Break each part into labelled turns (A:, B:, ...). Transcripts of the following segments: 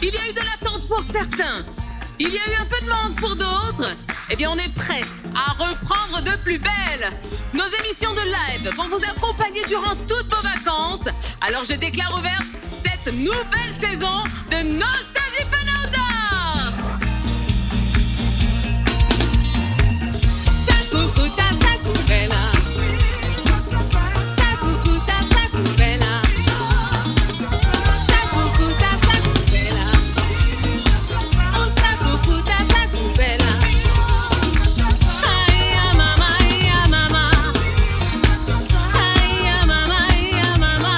A: Il y a eu de l'attente pour certains. Il y a eu un peu de manque pour d'autres. Eh bien, on est prêt à reprendre de plus belle. Nos émissions de live vont vous accompagner durant toutes vos vacances. Alors, je déclare ouverte cette nouvelle saison de Nostalgie Fun Outdoor. Sakukuta, sakuvela. Sakukuta, sakuvela. Sakukuta, sakuvela. Oh, sakukuta, sakuvela. Aya mama, aya mama. Aya mama, aya mama.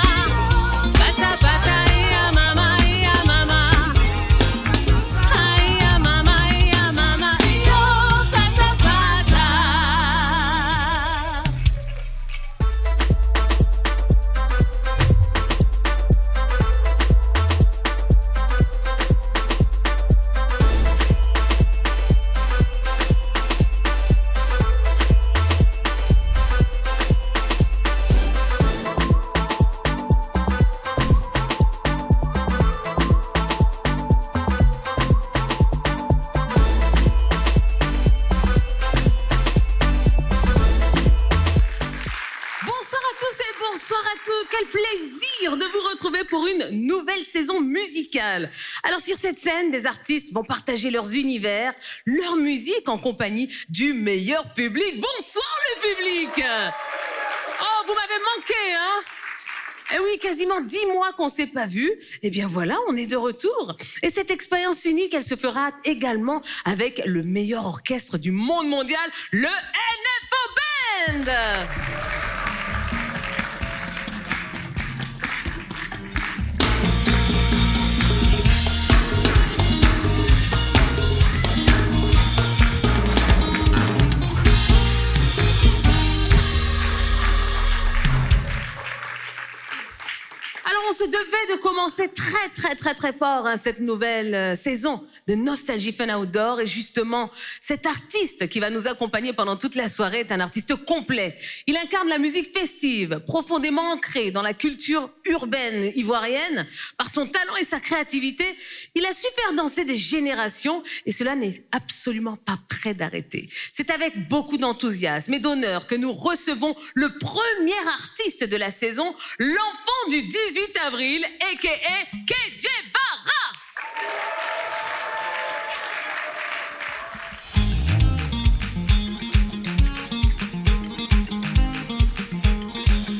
A: Bata bata, aya mama, aya mama. Aya mama, aya mama. Yo, bata bata. Bonsoir à tous et bonsoir à toutes. Quel plaisir de vous retrouver pour une nouvelle saison musicale. Alors sur cette scène, des artistes vont partager leurs univers, leur musique en compagnie du meilleur public. Bonsoir le public. Oh, vous m'avez manqué, hein? Eh oui, quasiment 10 mois qu'on s'est pas vus. Eh bien voilà, on est de retour. Et cette expérience unique, elle se fera également avec le meilleur orchestre du monde mondial, le NFO Band. Alors, on se devait de commencer très fort cette nouvelle saison de Nostalgie Fun Outdoor. Et justement, cet artiste qui va nous accompagner pendant toute la soirée est un artiste complet. Il incarne la musique festive, profondément ancrée dans la culture urbaine ivoirienne. Par son talent et sa créativité, il a su faire danser des générations et cela n'est absolument pas prêt d'arrêter. C'est avec beaucoup d'enthousiasme et d'honneur que nous recevons le premier artiste de la saison, l'enfant du 18 avril, a.k.a. KJ Barra.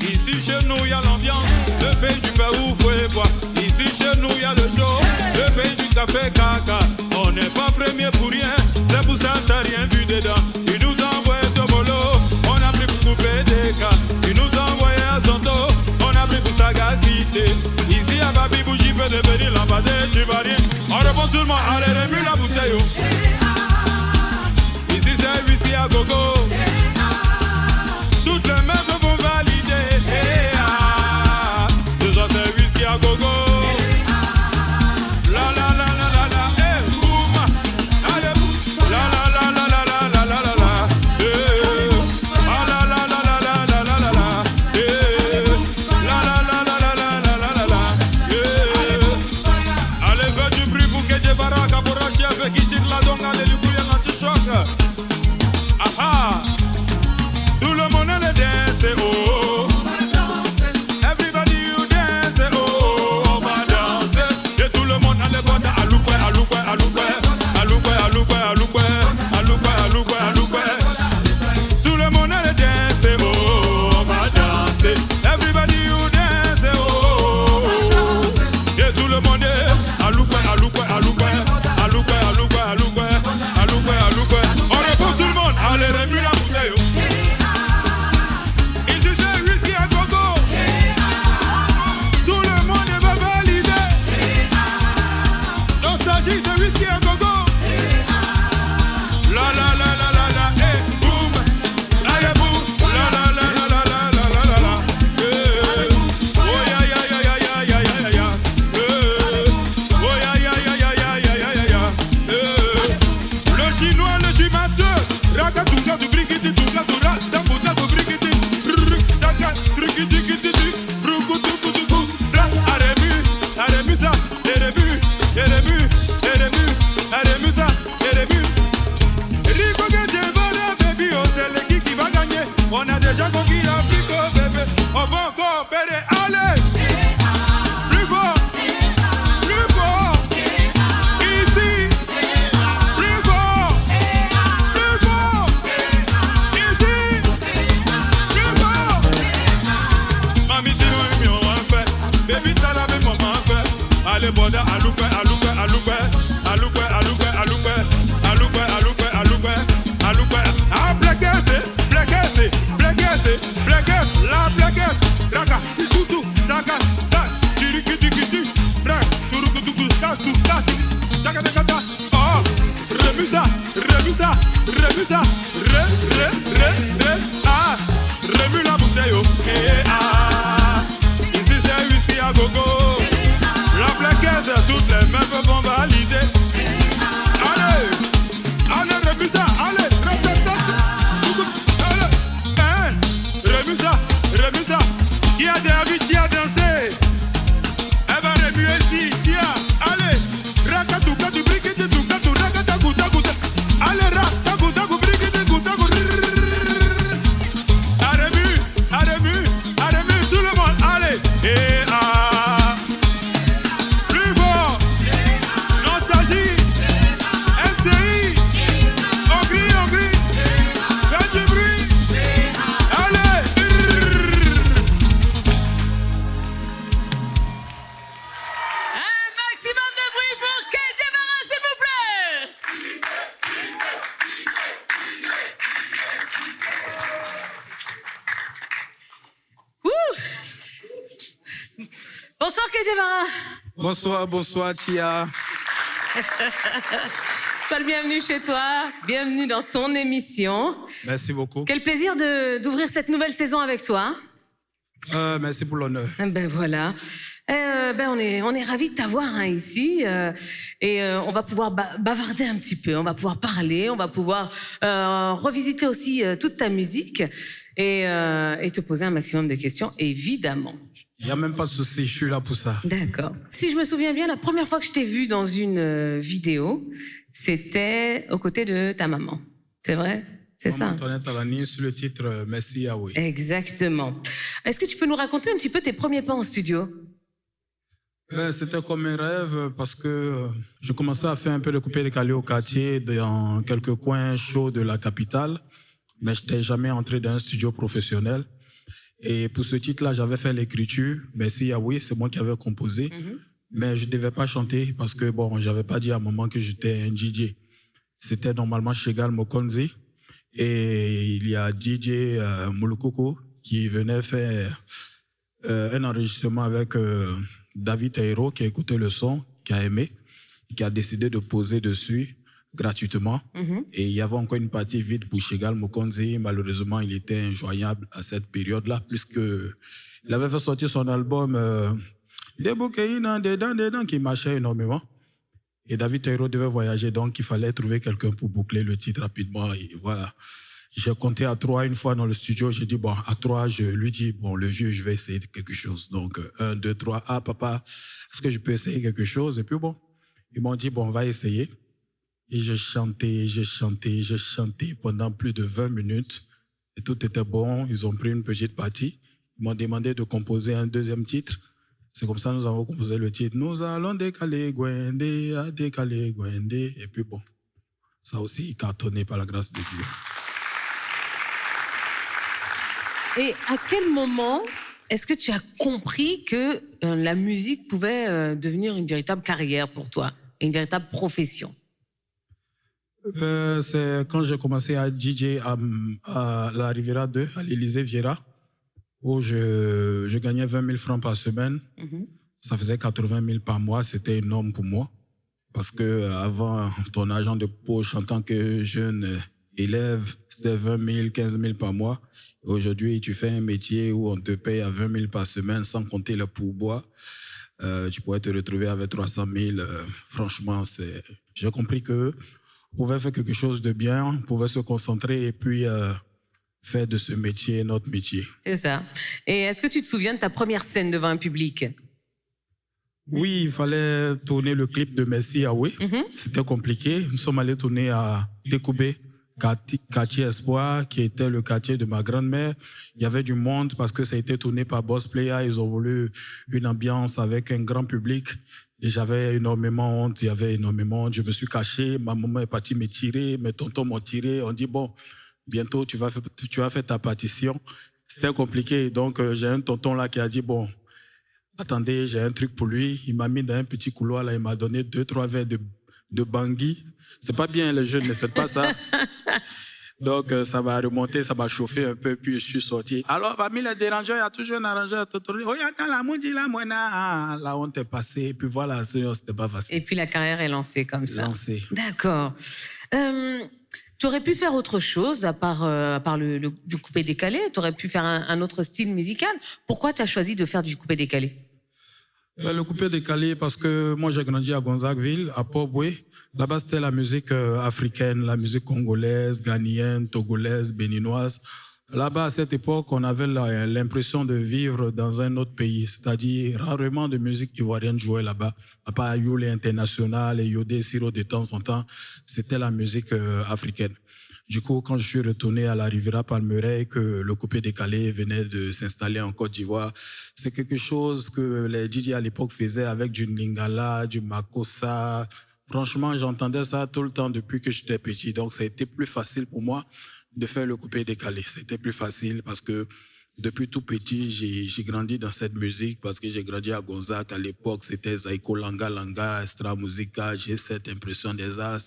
B: Ici chez nous y a l'ambiance, le pays du Pérou faut les boire. Ici chez nous y a le show, le pays du café caca. On n'est pas premier pour rien, c'est pour ça t'as rien vu dedans. Il nous a envoyé de bolo, on a pris pour couper des cas. Il nous a envoyé à Santo, on a pris pour sagacité. Ici à Babi Bougie peut devenir l'ambassadeur du baril. On répond seulement, allez remue la bouteille. Ici c'est ici à gogo. Toutes les meufs vont valider. Ce soir c'est whisky à gogo. La la la la la la, eh boum, allez boum. La la la la la la la la la la, eh. Ah la la la la la la la la la, eh. La la la la la la la la la la, eh. Allez fais du bruit pour que je barraque pour racheter avec qui tire la dongue, allez lui bouiller l'anti-choc. Ah ah. Tout le monde le danse, oh. Everybody you dance, oh. On va danser. Et tout le monde a les boîtes à louper, à louper, à louper, à louper, à louper, à louper, à louper, à louper, à louper. Tout le monde le danse, oh. On va danser. Everybody you dance, oh. Et tout le monde à louper, à louper, à louper, à louper, à louper, à louper, à louper, à louper. On répond tout le monde. Allez, remue la bouteille. Ici c'est whisky à gogo. Tout le monde va valider. Dans sa vie c'est whisky à gogo. La la la la la la, eh boum, allez boum, la la la la la la la la la la, eh. Oh ya ya ya ya ya ya ya ya, eh. Oh ya ya ya ya ya ya ya ya ya, eh. Le chinois, le chimateur, ragatunga du brigiti, du natura, taputa du brigiti, taka, trikiti, kiti, rukutu, kutu, aremu, aremu ça, aremu, aremu. alupe, alupe, alupe, alupe, alupe, alupe, alupe, alupe. Ah, blekese, blekese, blekese, blekese, la blekese. Raka, tutu, saka, sa, chirikiti, brak, turukutuku, katu, katu, taka, taka, taka. Oh, remisa, remisa, remisa, re, ah, remue la bouteille, oh, ah, ici c'est ici à gogo. La blekese, toutes les mains peuvent valider. Allez, allez, remue ça, allez, remue ça. Remue ça, qui a des habits, qui a dansé. Elle va remuer ici, tiens, allez. Rakatou, katou, brikiti, tou, katou, rakatakou, takou, allez, rakatou, takou, brikiti, tou, takou. Remue, tout le monde, allez. Et ah, plus fort, Nostalgie, MCI, on crie, faites du bruit. Allez.
A: Un maximum de bruit pour KJ Bara, s'il vous plaît. Ouh. Bonsoir KJ Bara.
C: Bonsoir Tia.
A: Sois le bienvenu chez toi, bienvenue dans ton émission.
C: Merci beaucoup.
A: Quel plaisir d'ouvrir cette nouvelle saison avec toi.
C: Merci pour l'honneur.
A: Ben voilà. On est ravis de t'avoir ici et on va pouvoir bavarder un petit peu, on va pouvoir parler, on va pouvoir revisiter aussi toute ta musique et te poser un maximum de questions, évidemment.
C: Il n'y a même pas de souci, je suis là pour ça.
A: D'accord. Si je me souviens bien, la première fois que je t'ai vu dans une vidéo, c'était aux côtés de ta maman. C'est vrai? C'est ça?
C: Antoinette Alani sur le titre Merci Yahweh.
A: Exactement. Est-ce que tu peux nous raconter un petit peu tes premiers pas en studio?
C: C'était comme un rêve parce que je commençais à faire un peu de coupé-décalé au quartier dans quelques coins chauds de la capitale, mais je n'étais jamais entré dans un studio professionnel. Et pour ce titre-là, j'avais fait l'écriture. Merci Yahweh, c'est moi qui avais composé. Mais je ne devais pas chanter parce que bon, j'avais pas dit à maman que j'étais un DJ. C'était normalement Shegal Mokonzi. Et il y a DJ Moulukoko qui venait faire un enregistrement avec David Taïro qui a écouté le son, qui a aimé, qui a décidé de poser dessus gratuitement. Et il y avait encore une partie vide pour Shegal Mokonzi. Malheureusement, il était injoignable à cette période-là, puisque il avait fait sortir son album Des bouquets dedans qui marchait énormément. Et David Taïro devait voyager, donc il fallait trouver quelqu'un pour boucler le titre rapidement. Et voilà. J'ai compté à 3 une fois dans le studio. J'ai dit, bon, à 3, je lui dis, bon, le vieux, je vais essayer quelque chose. Donc, 1, 2, 3. Ah, papa, est-ce que je peux essayer quelque chose? Et puis bon, ils m'ont dit, bon, on va essayer. Et j'ai chanté pendant plus de 20 minutes. Et tout était bon. Ils ont pris une petite partie. Ils m'ont demandé de composer un deuxième titre. C'est comme ça que nous avons composé le titre. Nous allons décaler Gwende, à décaler Gwende. Et puis bon, ça aussi cartonné par la grâce de Dieu.
A: Et à quel moment est-ce que tu as compris que la musique pouvait devenir une véritable carrière pour toi, une véritable profession?
C: C'est quand j'ai commencé à DJ à la Riviera 2, à l'Élysée Vieira, où je gagnais 20 000 francs par semaine. Ça faisait 80 000 par mois. C'était énorme pour moi. Parce que avant, ton argent de poche en tant que jeune élève, c'était 20 000, 15 000 par mois. Aujourd'hui, tu fais un métier où on te paye à 20 000 par semaine sans compter le pourboire. Tu pourrais te retrouver avec 300 000. Franchement, j'ai compris que on pouvait faire quelque chose de bien, on pouvait se concentrer et puis faire de ce métier notre métier.
A: C'est ça. Et est-ce que tu te souviens de ta première scène devant un public?
C: Oui, il fallait tourner le clip de Merci Yahweh. C'était compliqué. Nous sommes allés tourner à Découbé, quartier Espoir, qui était le quartier de ma grand-mère. Il y avait du monde parce que ça a été tourné par Boss Player. Ils ont voulu une ambiance avec un grand public. Et j'avais énormément honte. Il y avait énormément honte. Je me suis caché. Ma maman est partie me tirer. Mes tontons m'ont tiré. On dit, bon, bientôt, tu vas faire ta partition. C'était compliqué. Donc, j'ai un tonton là qui a dit, bon, attendez, j'ai un truc pour lui. Il m'a mis dans un petit couloir, là, il m'a donné 2-3 verres de Bangui. C'est pas bien, les jeunes, ne faites pas ça. Donc, ça va remonter, ça va chauffer un peu, puis je suis sorti. Alors, parmi les dérangeurs, il y a toujours un arrangeur. Oh, attends, la moudi, la moina. La honte est passée, et puis voilà, c'était pas facile.
A: Et puis la carrière est lancée comme ça.
C: Lancée.
A: D'accord. Tu aurais pu faire autre chose à part le coupé-décalé. Tu aurais pu faire un autre style musical. Pourquoi tu as choisi de faire du coupé-décalé?
C: Le coupé-décalé, parce que moi, j'ai grandi à Gonzagueville, à Port-Boué. Là-bas, c'était la musique africaine, la musique congolaise, ghanéenne, togolaise, béninoise. Là-bas, à cette époque, on avait l'impression de vivre dans un autre pays, c'est-à-dire rarement de musique ivoirienne jouait là-bas. À part Yolé International et Yodé Siro de temps en temps, c'était la musique africaine. Du coup, quand je suis retourné à la Riviera Palmeraie, que le coupé-décalé venait de s'installer en Côte d'Ivoire, c'est quelque chose que les DJ à l'époque faisaient avec du Lingala, du Makossa. Franchement, j'entendais ça tout le temps depuis que j'étais petit. Donc, ça a été plus facile pour moi de faire le coupé-décalé. C'était plus facile parce que depuis tout petit, j'ai grandi dans cette musique parce que j'ai grandi à Gonzague. À l'époque, c'était Zaiko Langa Langa, Extra Musica. J'ai cette impression des arts.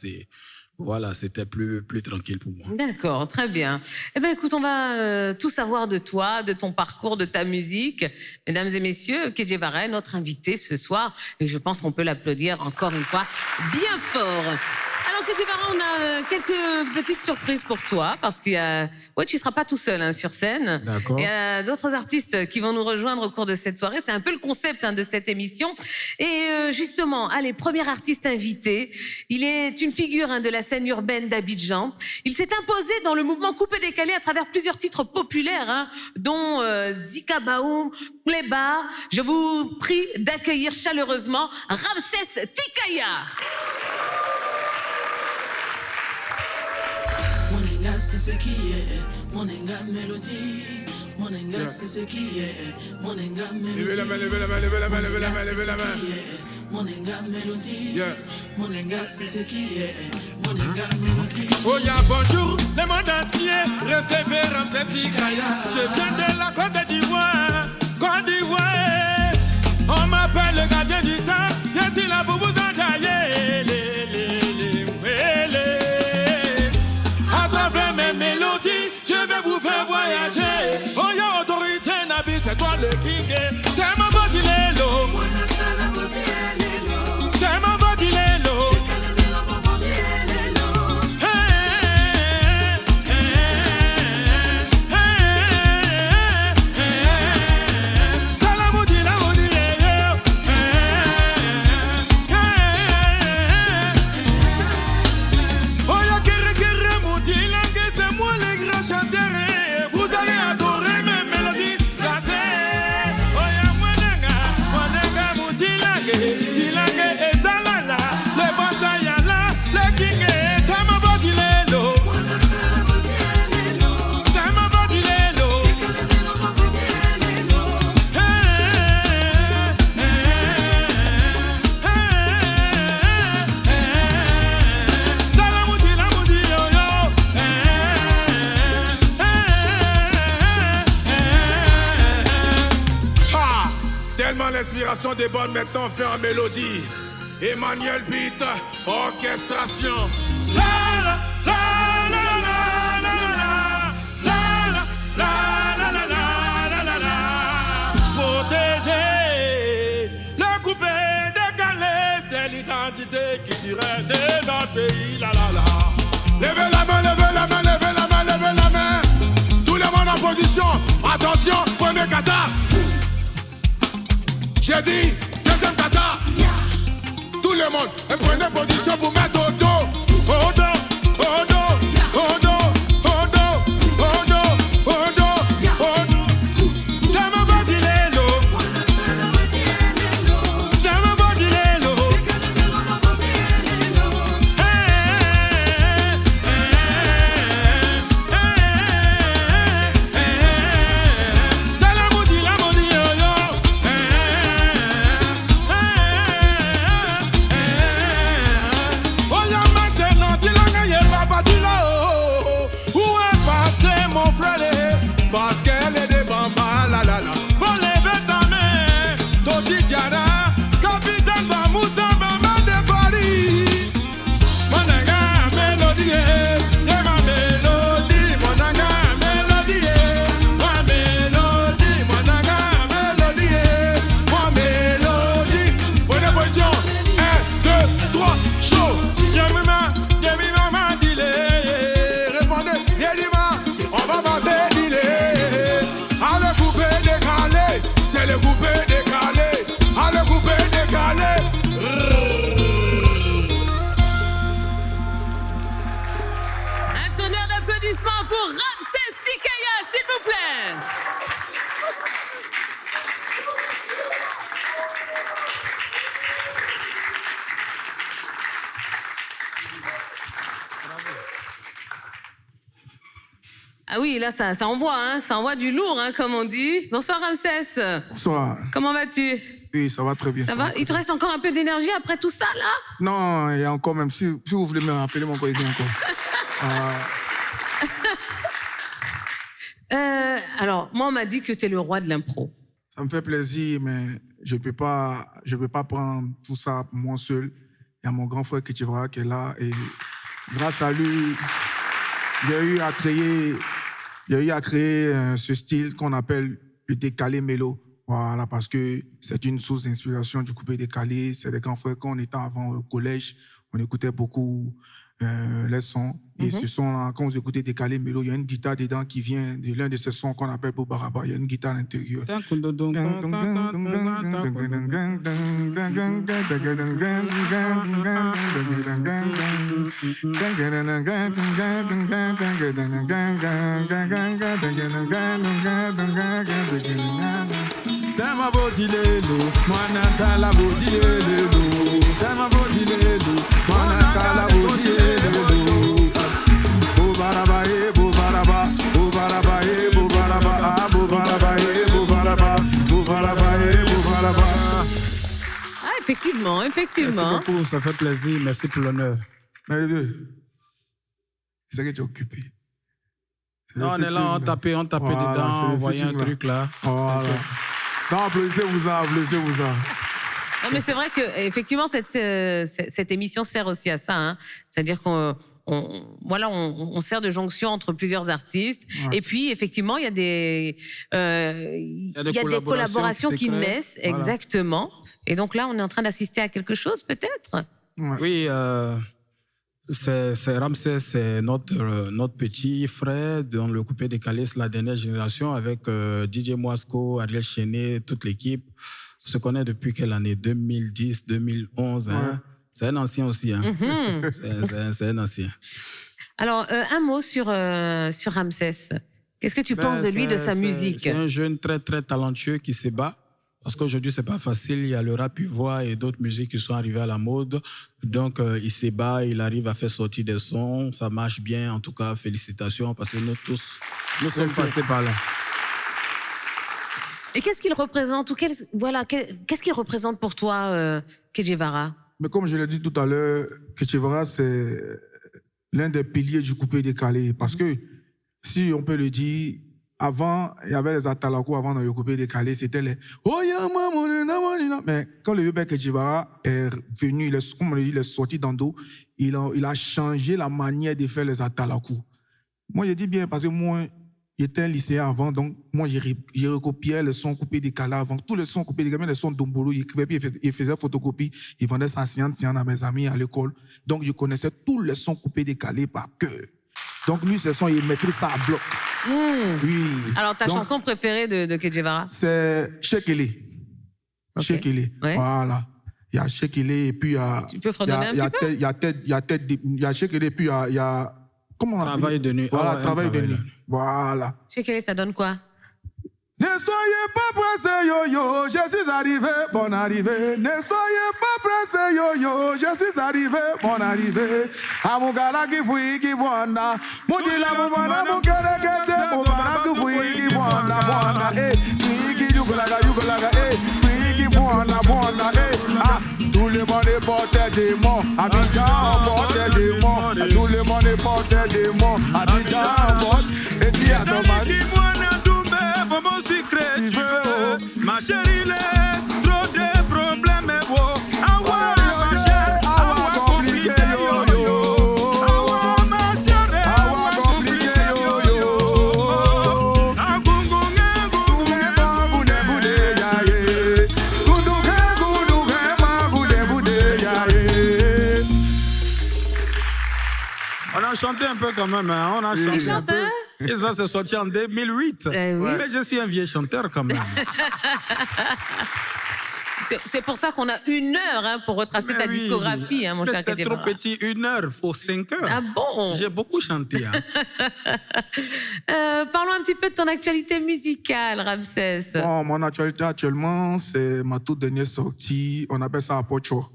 C: Voilà, c'était plus tranquille pour moi.
A: D'accord, très bien. Eh bien, écoute, on va tout savoir de toi, de ton parcours, de ta musique. Mesdames et messieurs, KJ Varey, notre invité ce soir, et je pense qu'on peut l'applaudir encore une fois bien fort. Alors, KJ Varey, on a quelques petites surprises pour toi, parce qu'il y a... Ouais, tu ne seras pas tout seul hein, sur scène.
C: D'accord.
A: Il y a d'autres artistes qui vont nous rejoindre au cours de cette soirée. C'est un peu le concept de cette émission. Et justement, allez, premier artiste invité. Il est une figure de la scène urbaine d'Abidjan. Il s'est imposé dans le mouvement coupé-décalé à travers plusieurs titres populaires, dont Zika Baoum, Pleba. Je vous prie d'accueillir chaleureusement Ramsès Tikaya.
D: Moninga, c'est ce qui est. Moninga mélodie. Moninga, c'est ce qui est. Moninga mélodie.
B: Levez la main, levez la main, levez la main, levez la main, levez la main.
D: Moninga mélodie. Moninga, c'est ce qui est. Moninga mélodie.
B: Oh ya bonjour, le monde entier. Recevez Ramsès Tikaya. Je viens de la Côte d'Ivoire. Côte d'Ivoire. On m'appelle le gardien du temps. Y'a-t-il la boubou zanjaye? À travers mes mélodies, je vais vous faire voyager. Oh ya autorité Nabi, c'est toi le king. C'est ma bodilelo. C'est ma bodilelo. L'inspiration des bonnes maintenant fait en mélodie. Emmanuel Beat, orchestration. La la la la la la la la la la la la la. Protéger le coupé décalé, c'est l'identité qui tirait de notre pays. La la la. Levez la main, levez la main, levez la main, levez la main. Tout le monde en position. Attention, premier kata. J'ai dit, deuxième kata. Tout le monde, prenez position pour mettre au dos. Au dos, au dos, au dos, au dos, au dos, au dos, au dos. Ça me va dire l'eau. Ça me va dire l'eau.
A: Ah oui, là, ça envoie, hein, ça envoie du lourd, hein, comme on dit. Bonsoir, Ramsès.
E: Bonsoir.
A: Comment vas-tu?
E: Oui, ça va très bien.
A: Ça va? Il te reste encore un peu d'énergie après tout ça, là?
E: Non, il y a encore même. Si vous voulez me rappeler mon collègue encore.
A: Alors, moi, on m'a dit que tu es le roi de l'impro.
E: Ça me fait plaisir, mais je peux pas prendre tout ça moi seul. Il y a mon grand frère Kichivara qui est là et grâce à lui, j'ai eu à créer ce style qu'on appelle le décalé mélo. Voilà, parce que c'est une source d'inspiration du coupé décalé. C'est des grands frères quand on était avant au collège, on écoutait beaucoup les sons. Et ce son-là, quand vous écoutez décalé mélo, il y a une guitare dedans qui vient de l'un de ces sons qu'on appelle Bobaraba. Il y a une guitare à l'intérieur.
C: C'est ma bodilelo, mwanaka la bodilelo. C'est ma bodilelo, mwanaka la bodilelo. Bobaraba e bobaraba, bobaraba e bobaraba, ah bobaraba e bobaraba, bobaraba e bobaraba.
A: Ah, effectivement, effectivement.
C: Merci beaucoup, ça fait plaisir, merci pour l'honneur.
E: Mais les deux, c'est que tu es occupé.
C: Non, on est là, on tapait
E: Voilà,
C: dedans, on voyait un
E: futur, là.
C: truc là.
E: Voilà. Non, applaudissez-vous.
A: Non, mais c'est vrai que effectivement cette émission sert aussi à ça, hein. C'est-à-dire qu'on sert de jonction entre plusieurs artistes.
E: Ouais.
A: Et puis effectivement, il y a des collaborations qui
C: créent.
A: naissent,
C: Voilà.
A: exactement. Et donc là, on est en train d'assister à quelque chose, peut-être.
E: Ouais.
C: Oui, c'est Ramsès, c'est notre petit frère dans le coupé décalé, c'est la dernière génération avec DJ Moisco, Ariel Chenet, toute l'équipe. On se connaît depuis quelle année? 2010, 2011. Hein?
E: Ouais.
C: C'est un ancien aussi. Hein? C'est un ancien.
A: Alors, un mot sur Ramsès. Qu'est-ce que tu penses de lui, de sa musique?
C: C'est un jeune très, très talentueux qui se bat. Parce qu'aujourd'hui, c'est pas facile. Il y a le rap voix et d'autres musiques qui sont arrivées à la mode. Donc, il se bat, il arrive à faire sortir des sons. Ça marche bien. En tout cas, félicitations parce que nous tous, nous sommes passés par là.
A: Et qu'est-ce qu'il représente ou qu'est-ce qu'il représente pour toi, Kejevara?
E: Mais comme je l'ai dit tout à l'heure, Kichivara, c'est l'un des piliers du coupé décalé. Parce que, si on peut le dire, avant, il y avait les Atalako avant dans le coupé décalé, c'était les oh ya maman. Mais quand le vieux Kichivara est venu, comme on le dit, il est sorti d'Ando, il a changé la manière de faire les Atalakou. Moi, je dis bien parce que moi, j'étais un lycéen avant, donc moi, j'ai recopié les sons coupés décalés avant. Tous les sons coupés décalés, les sons d'Ombolo, il écrivait, puis il faisait photocopie, il vendait ça à mes amis à l'école. Donc, je connaissais tous les sons coupés décalés par cœur. Donc, lui, ce son, il maîtrise ça à bloc. Oui.
A: Alors, ta
E: Donc,
A: chanson préférée de Kejevara?
E: c'est Shekele.
A: Ok.
E: Shekele.
A: Ouais.
E: Voilà. Il y a Shekele et puis il y a...
A: Tu peux fredonner un petit peu?
E: Il y a Shekele et puis il y a... Comment on appelle?
C: Travail de nuit.
E: Voilà,
C: Ah ouais,
E: travail de
C: travail
E: nuit.
C: de nuit.
E: Voilà.
A: Chez Kelly, ça donne quoi?
E: Ne soyez pas pressés, yo-yo, je suis arrivé, bonne arrivée. Ne soyez pas pressés, yo-yo, je suis arrivé, bonne arrivée. Amugala qui fouille, qui bonna. Moudila moumana, moukere kete, moumana qui fouille, qui bonna, bonna. Eh, fouille qui yugolaga, eh, fouille qui bonna, eh. Ah, tout le monde est porté des mots, Abidjan porté des mots. Tout le monde est porté des mots, Abidjan porté. Et puis à ton mari.
B: Mon secret, tu veux. Ma chérie, il est trop de problèmes. Awa, ma chérie, awa compliqué, yo. Awa, ma chérie, awa compliqué, yo. Agungunge, gungunge, bude,
E: ya ye. Gungunge, ma bude, ya ye.
C: On a chanté un peu quand même. Hein? On a chanté
A: Il
C: un
A: chante,
C: peu.
A: hein?
C: Et ça, c'est sorti en 2008.
A: Oui.
C: Mais je suis un vieux chanteur quand même.
A: C'est pour ça qu'on a 1 heure hein, pour retracer ta
C: Mais oui.
A: discographie, hein, mon
C: Mais
A: cher
C: c'est trop
A: Kejevara.
C: petit, 1 heure, il faut 5 heures.
A: Ah bon?
C: J'ai beaucoup chanté. Hein.
A: Parlons un petit peu de ton actualité musicale, Ramsès.
E: Bon, mon actualité actuellement, c'est ma toute dernière sortie. On appelle ça Apocho.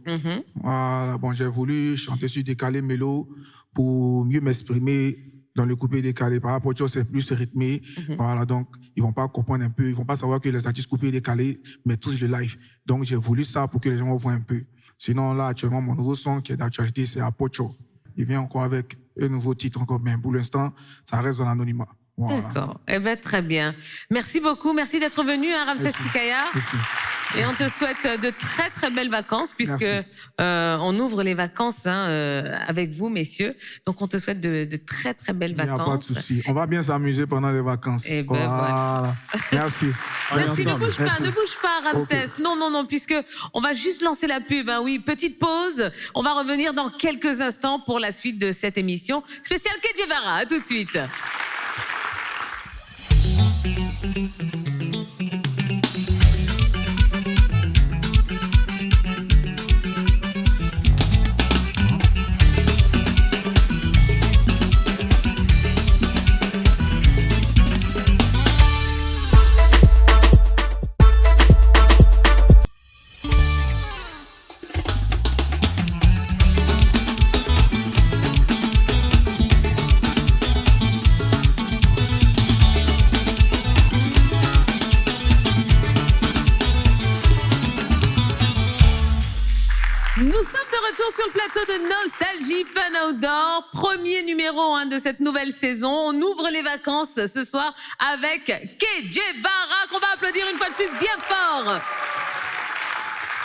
E: Voilà, bon, j'ai voulu chanter sur Décalé Mélo pour mieux m'exprimer dans le coupé-décalé. Par rapport à Pocho, c'est plus rythmé. Voilà, donc, ils vont pas comprendre un peu. Ils vont pas savoir que les artistes coupé-décalé maîtrisent le live. Donc, j'ai voulu ça pour que les gens voient un peu. Sinon, là, actuellement, mon nouveau son qui est d'actualité, c'est Apocho. Il vient encore avec un nouveau titre encore, mais pour l'instant, ça reste dans l'anonymat. Voilà.
A: D'accord. Eh ben, très bien. Merci beaucoup. Merci d'être venu, hein, Ramsès Tikaya.
E: Merci.
A: Et on te souhaite de très, très belles vacances, puisque
E: Merci.
A: on ouvre les vacances avec vous, messieurs. Donc, on te souhaite de très, très belles
E: Il n'y a pas de
A: vacances.
E: souci. On va bien s'amuser pendant les vacances.
A: Eh ben, voilà.
E: Merci.
A: Merci, ne bouge pas,
E: Merci.
A: ne bouge pas, Ramsès. Non, non, non, puisque on va juste lancer la pub. Hein, oui, petite pause. On va revenir dans quelques instants pour la suite de cette émission spéciale Kedjevara. À tout de suite. Nous sommes de retour sur le plateau de Nostalgie Fun Outdoor, premier numéro de cette nouvelle saison. On ouvre les vacances ce soir avec Kedjevara, qu'on va applaudir une fois de plus bien fort.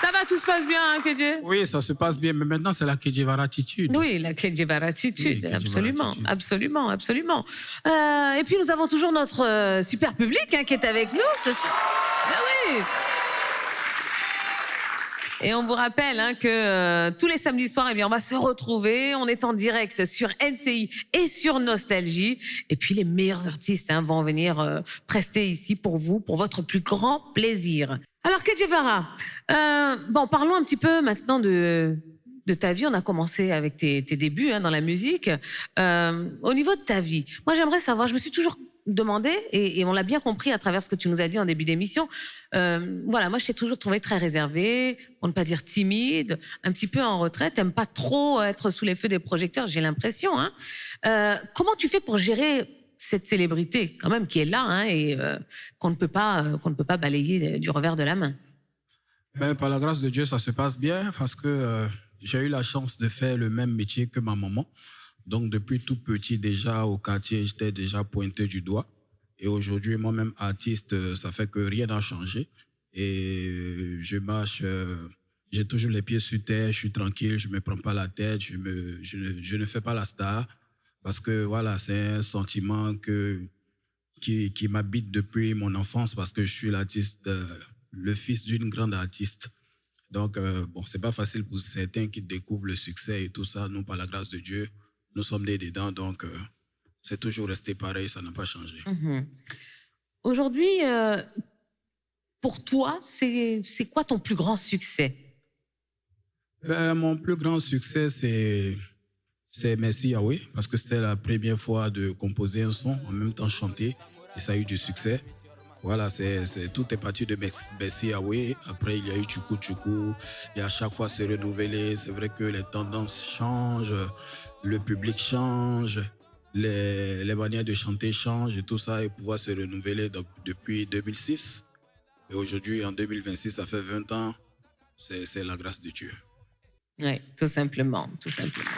A: Ça va, tout se passe bien, hein, Kedje?
C: Oui, ça se passe bien, mais maintenant, c'est la Kedjevara attitude.
A: Oui, la Kedjevara attitude,
C: Oui,
A: absolument,
C: attitude.
A: absolument, absolument. Et puis nous avons toujours notre super public qui est avec nous ce soir. Ah oui. Et on vous rappelle que tous les samedis soirs, on va se retrouver. On est en direct sur NCI et sur Nostalgie. Et puis les meilleurs artistes vont venir prester ici pour vous, pour votre plus grand plaisir. Alors Kedjevara, parlons un petit peu maintenant de ta vie. On a commencé avec tes débuts dans la musique. Au niveau de ta vie, moi j'aimerais savoir, je me suis toujours demandé, et on l'a bien compris à travers ce que tu nous as dit en début d'émission, moi je t'ai toujours trouvé très réservé, pour ne pas dire timide, un petit peu en retrait, t'aimes pas trop être sous les feux des projecteurs, j'ai l'impression. Comment tu fais pour gérer cette célébrité quand même qui est là et qu'on ne peut pas balayer du revers de la main?
C: Ben, par la grâce de Dieu, ça se passe bien parce que j'ai eu la chance de faire le même métier que ma maman. Donc, depuis tout petit, déjà, au quartier, j'étais déjà pointé du doigt. Et aujourd'hui, moi-même, artiste, ça fait que rien n'a changé. Et je marche, j'ai toujours les pieds sur terre, je suis tranquille, je ne me prends pas la tête, je ne fais pas la star. Parce que, voilà, c'est un sentiment qui m'habite depuis mon enfance parce que je suis l'artiste, le fils d'une grande artiste. Donc, c'est pas facile pour certains qui découvrent le succès et tout ça. Nous, par la grâce de Dieu, nous sommes nés dedans, donc c'est toujours resté pareil, ça n'a pas changé.
A: Aujourd'hui, pour toi, c'est quoi ton plus grand succès?
C: Mon plus grand succès, c'est Merci Yahweh, parce que c'était la première fois de composer un son, en même temps chanter, et ça a eu du succès. Voilà, tout est parti de Merci Yahweh. Après, il y a eu Tchoukou Tchoukou, et à chaque fois, c'est renouvelé. C'est vrai que les tendances changent, le public change, les manières de chanter changent et tout ça, et pouvoir se renouveler depuis 2006. Et aujourd'hui, en 2026, ça fait 20 ans, c'est la grâce de Dieu.
A: Oui, tout simplement, tout simplement.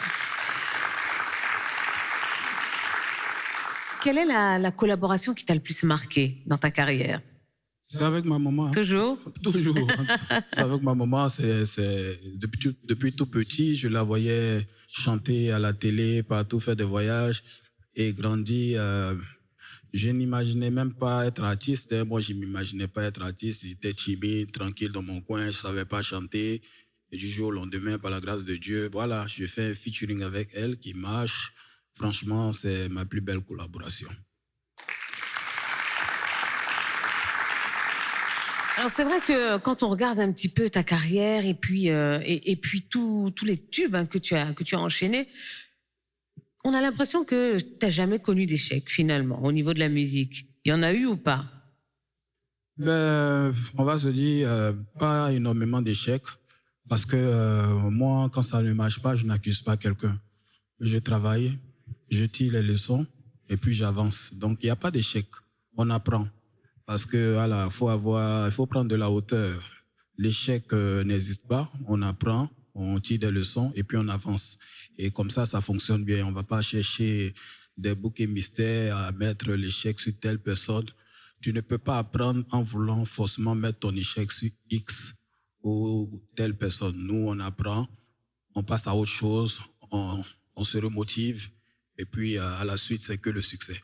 A: Quelle est la collaboration qui t'a le plus marqué dans ta carrière?
C: C'est avec ma maman.
A: Toujours?
C: Toujours. C'est avec ma maman. Depuis tout petit, je la voyais chanter à la télé, partout, faire des voyages et grandir. Je n'imaginais même pas être artiste. Moi, je ne m'imaginais pas être artiste. J'étais timide, tranquille dans mon coin. Je ne savais pas chanter. Et du jour au lendemain, par la grâce de Dieu, voilà, je fais un featuring avec elle qui marche. Franchement, c'est ma plus belle collaboration.
A: Alors c'est vrai que quand on regarde un petit peu ta carrière et puis tous les tubes que tu as enchaînés, on a l'impression que tu n'as jamais connu d'échec finalement au niveau de la musique. Il y en a eu ou pas?
C: On va se dire pas énormément d'échecs parce que moi, quand ça ne marche pas, je n'accuse pas quelqu'un. Je travaille, je tire les leçons et puis j'avance. Donc, il n'y a pas d'échec. On apprend. Parce que voilà, il faut prendre de la hauteur. L'échec n'existe pas. On apprend, on tire des leçons et puis on avance. Et comme ça fonctionne bien. On ne va pas chercher des boucs et mystères à mettre l'échec sur telle personne. Tu ne peux pas apprendre en voulant forcément mettre ton échec sur X ou telle personne. Nous, on apprend, on passe à autre chose, on se remotive et puis à la suite, c'est que le succès.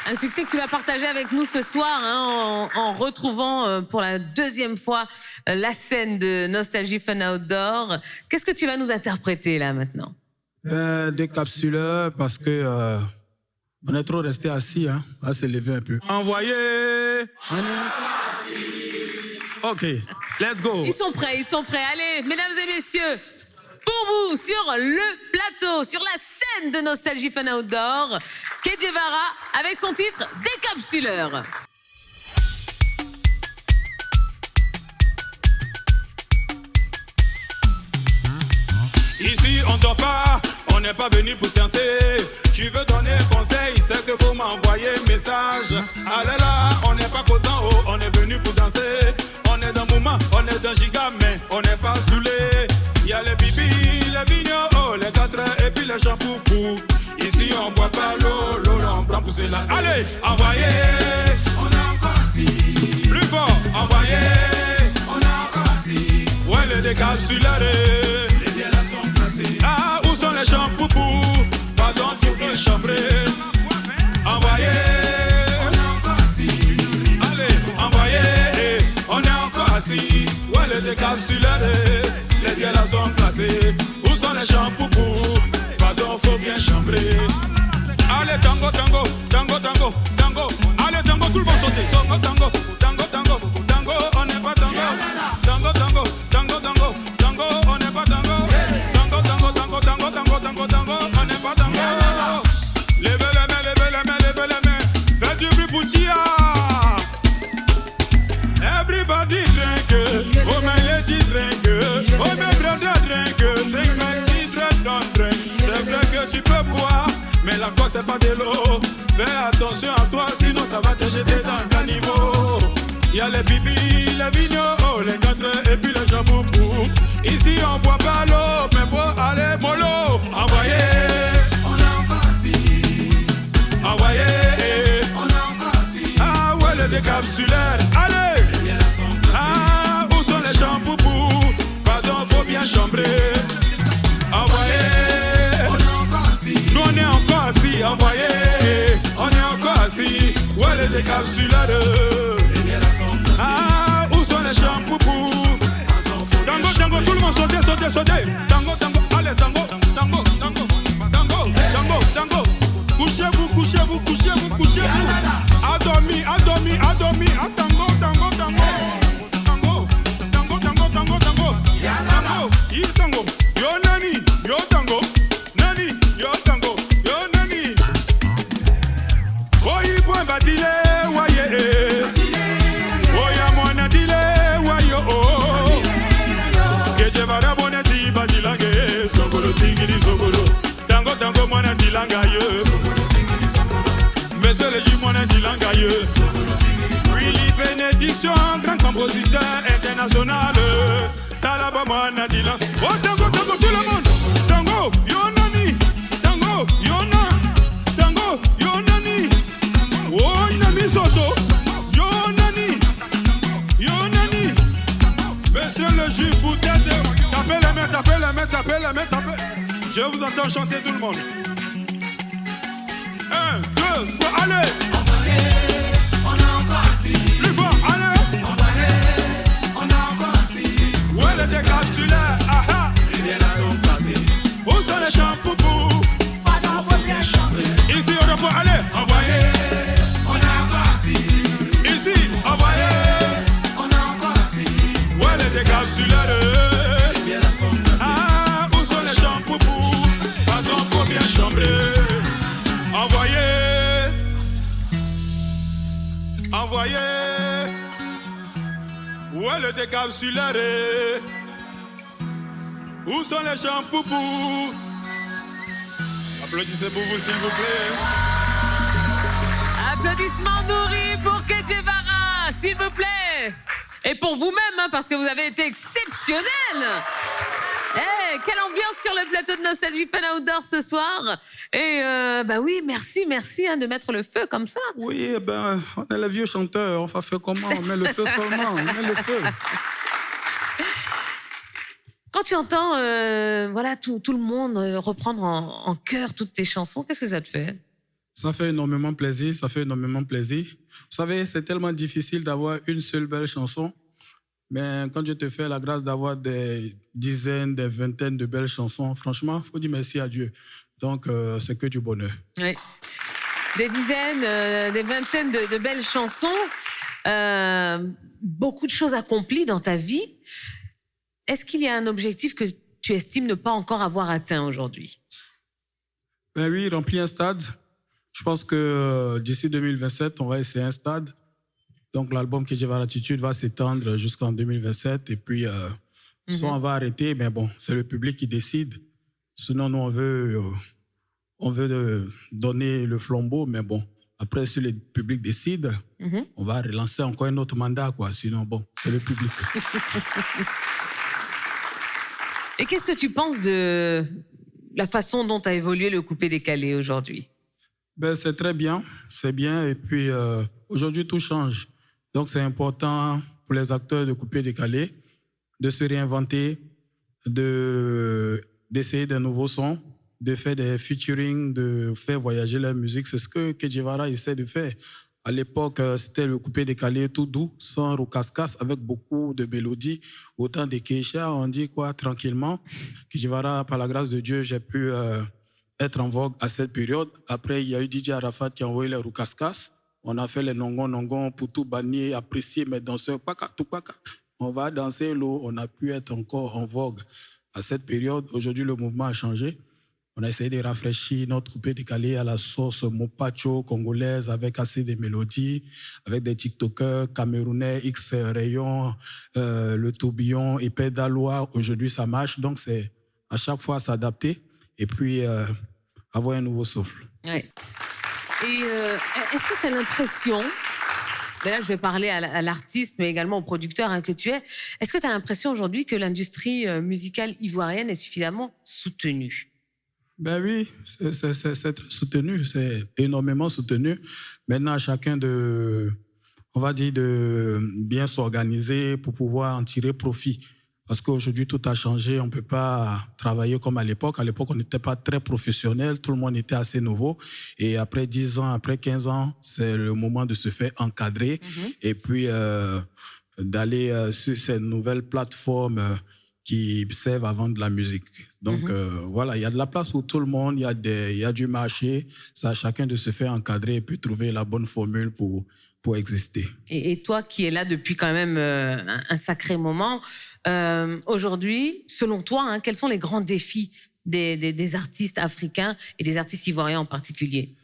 A: Un succès que tu vas partager avec nous ce soir, hein, en retrouvant pour la deuxième fois la scène de Nostalgie Fun Outdoor. Qu'est-ce que tu vas nous interpréter là maintenant?
C: Des capsuleurs parce que on est trop resté assis, hein, à se lever un peu. Envoyez! Ok, let's go.
A: Ils sont prêts. Allez, mesdames et messieurs, pour vous, sur le plateau, sur la scène de Nostalgie Fun Outdoor, Ke Guevara avec son titre Décapsuleur.
B: Ici on dort pas, on n'est pas venu pour séancer. Tu veux donner conseil, c'est que faut m'envoyer message. Allez là, on n'est pas causant, oh, on est venu pour danser. On est dans moment, on est dans giga, mais on n'est pas saoulé. Y'a les bibis, les vignons, oh, les 4 et puis les champoupous. Ici on boit pas l'eau, on prend pousser là. Allez, envoyez, on est encore assis. Plus fort, envoyez, on est encore assis. Ouais, les décapsuleurs, les biens là sont placés. Ah, où sont les champoupous? Pardon, faut bien chambrer. Envoyez, on est encore assis. Allez, envoyez, on est encore assis. Ouais, les décapsuleurs, les biens là sont placés. Où sont les champoupous? Pardon, faut bien chambrer. Allez, tango, tango, tango, tango, tango. Allez, tango, tout le monde sauter. Tango, tango, tango, tango, tango, on n'est pas tango. Tango, tango, tango, tango, tango, on n'est pas tango. Tango, tango, tango, tango, tango, tango, tango, on n'est pas tango. Levez les mains, levez les mains, levez les mains. Faites du bruit pour Tia. Everybody drink, oh my lady drink, oh my brother drink, drink my children don't drink. C'est vrai que tu peux boire, mais la cause c'est pas de l'eau. Fais attention à toi, sinon ça va te jeter dans le caniveau. Y'a les bibis, les vignons, oh, les 4 et puis les champoupous. Ici on boit pas l'eau, mais faut aller mollo. Envoyez, on est encore assis. Envoyez, on est encore assis. Ah ouais, les décapsuleurs, allez. Ah, où sont les champoupous? Pardon, faut bien chambrer. Envoyez, on est encore assis. Nous on est encore assis, envoyez. On est encore assis. Ouais, les décapsuleurs. Ah, où sont les champoupous? Tango, tango, tout le monde sautez, sautez, sautez. Tango, tango, allez, tango, tango, tango, tango, tango, tango. Couchez-vous, couchez-vous, couchez-vous, couchez-vous. Adormi, adormi, adormi. Ah, tango, tango, tango. Tango, tango, tango, tango, tango. Tango, il tango. Yo nani, yo tango. Nani, yo tango. Yo nani. Oh, il point batile, voyez. Oh, ya mona dile, wayo. Que je vais rabonner ti badilangue. Sogolo tingiri sogolo. Tango, tango, mona dilanga yo. Monsieur le juge, mona dilanga yo. Willy Bénédiction, grand compositeur international. Talaba mona dilanga. Oh, tango, tango, tout le monde. Tango, yo nani. Tango, yo na. Tango, yo nani. Oh, inami soto. Yo nani. Yo nani. Monsieur le juge, vous tête. Tapez les mains, tapez les mains, tapez les mains, tapez. Je vous entends chanter tout le monde. 1, 2, 3, allez. On est encore assis. Plus fort, allez. On est encore assis. Ouais, les décapsuleurs, aha. Les biens là sont placés. Où sont les champoupous? Pardon, faut bien chambrer. Ici, on reprend, allez. Envoyez. On est encore assis. Ici, envoyez. On est encore assis. Ouais, les décapsuleurs. Les biens là sont placés. Ah, où sont les champoupous? Pardon, faut bien chambrer. Envoyez. Envoyez. Où est le décapsuleur? Où sont les champoupous? Applaudissez pour vous, s'il vous plaît.
A: Applaudissements nourris pour Kedjevara, s'il vous plaît. Et pour vous-même, hein, parce que vous avez été exceptionnel. Quelle ambiance sur le plateau de Nostalgie Fun Outdoor ce soir. Et oui, merci hein, de mettre le feu comme ça.
C: Oui, on est les vieux chanteurs, on va faire comment? On met le feu seulement, on met le feu.
A: Quand tu entends tout le monde reprendre en chœur toutes tes chansons, qu'est-ce que ça te fait?
C: Ça fait énormément plaisir, Vous savez, c'est tellement difficile d'avoir une seule belle chanson. Mais quand je te fais la grâce d'avoir des dizaines, des vingtaines de belles chansons, franchement, il faut dire merci à Dieu. Donc, c'est que du bonheur.
A: Oui. Des dizaines, des vingtaines de belles chansons. Beaucoup de choses accomplies dans ta vie. Est-ce qu'il y a un objectif que tu estimes ne pas encore avoir atteint aujourd'hui?
C: Ben oui, remplir un stade. Je pense que d'ici 2027, on va essayer un stade. Donc, l'album Kedjevara Attitude va s'étendre jusqu'en 2027. Et puis, soit on va arrêter, mais bon, c'est le public qui décide. Sinon, nous, on veut donner le flambeau, mais bon, après, si le public décide, on va relancer encore un autre mandat, quoi. Sinon, bon, c'est le public.
A: Et qu'est-ce que tu penses de la façon dont a évolué le coupé-décalé aujourd'hui?
C: C'est très bien, c'est bien. Et puis, aujourd'hui, tout change. Donc, c'est important pour les acteurs de coupé-décalé de se réinventer, d'essayer de nouveaux sons, de faire des featuring, de faire voyager leur musique. C'est ce que Kedjevara essaie de faire. À l'époque, c'était le coupé-décalé tout doux, sans roucascas, avec beaucoup de mélodies. Autant de Keisha, on dit quoi, tranquillement. Kedjevara, par la grâce de Dieu, j'ai pu être en vogue à cette période. Après, il y a eu DJ Arafat qui a envoyé les roucascas. On a fait les nongon pour tout bannier, apprécier mes danseurs. Paka, tout paka. On va danser l'eau. On a pu être encore en vogue à cette période. Aujourd'hui, le mouvement a changé. On a essayé de rafraîchir notre coupé-décalé à la sauce mopacho congolaise avec assez de mélodies, avec des TikTokers camerounais, X-Rayon, le tourbillon, épée d'Alois. Aujourd'hui, ça marche. Donc, c'est à chaque fois s'adapter et puis avoir un nouveau souffle.
A: Oui. Et est-ce que tu as l'impression, et là je vais parler à l'artiste mais également au producteur que tu es, est-ce que tu as l'impression aujourd'hui que l'industrie musicale ivoirienne est suffisamment soutenue?
C: Ben oui, c'est très soutenu, c'est énormément soutenu. Maintenant, à chacun de bien s'organiser pour pouvoir en tirer profit. Parce qu'aujourd'hui, tout a changé. On ne peut pas travailler comme à l'époque. À l'époque, on n'était pas très professionnel. Tout le monde était assez nouveau. Et après 10 ans, après 15 ans, c'est le moment de se faire encadrer. Et puis, d'aller sur ces nouvelles plateformes qui servent à vendre de la musique. Donc, voilà, il y a de la place pour tout le monde. Il y a du marché. C'est à chacun de se faire encadrer et puis trouver la bonne formule pour exister.
A: Et toi qui es là depuis quand même un sacré moment, aujourd'hui, selon toi, quels sont les grands défis des artistes africains et des artistes ivoiriens en particulier?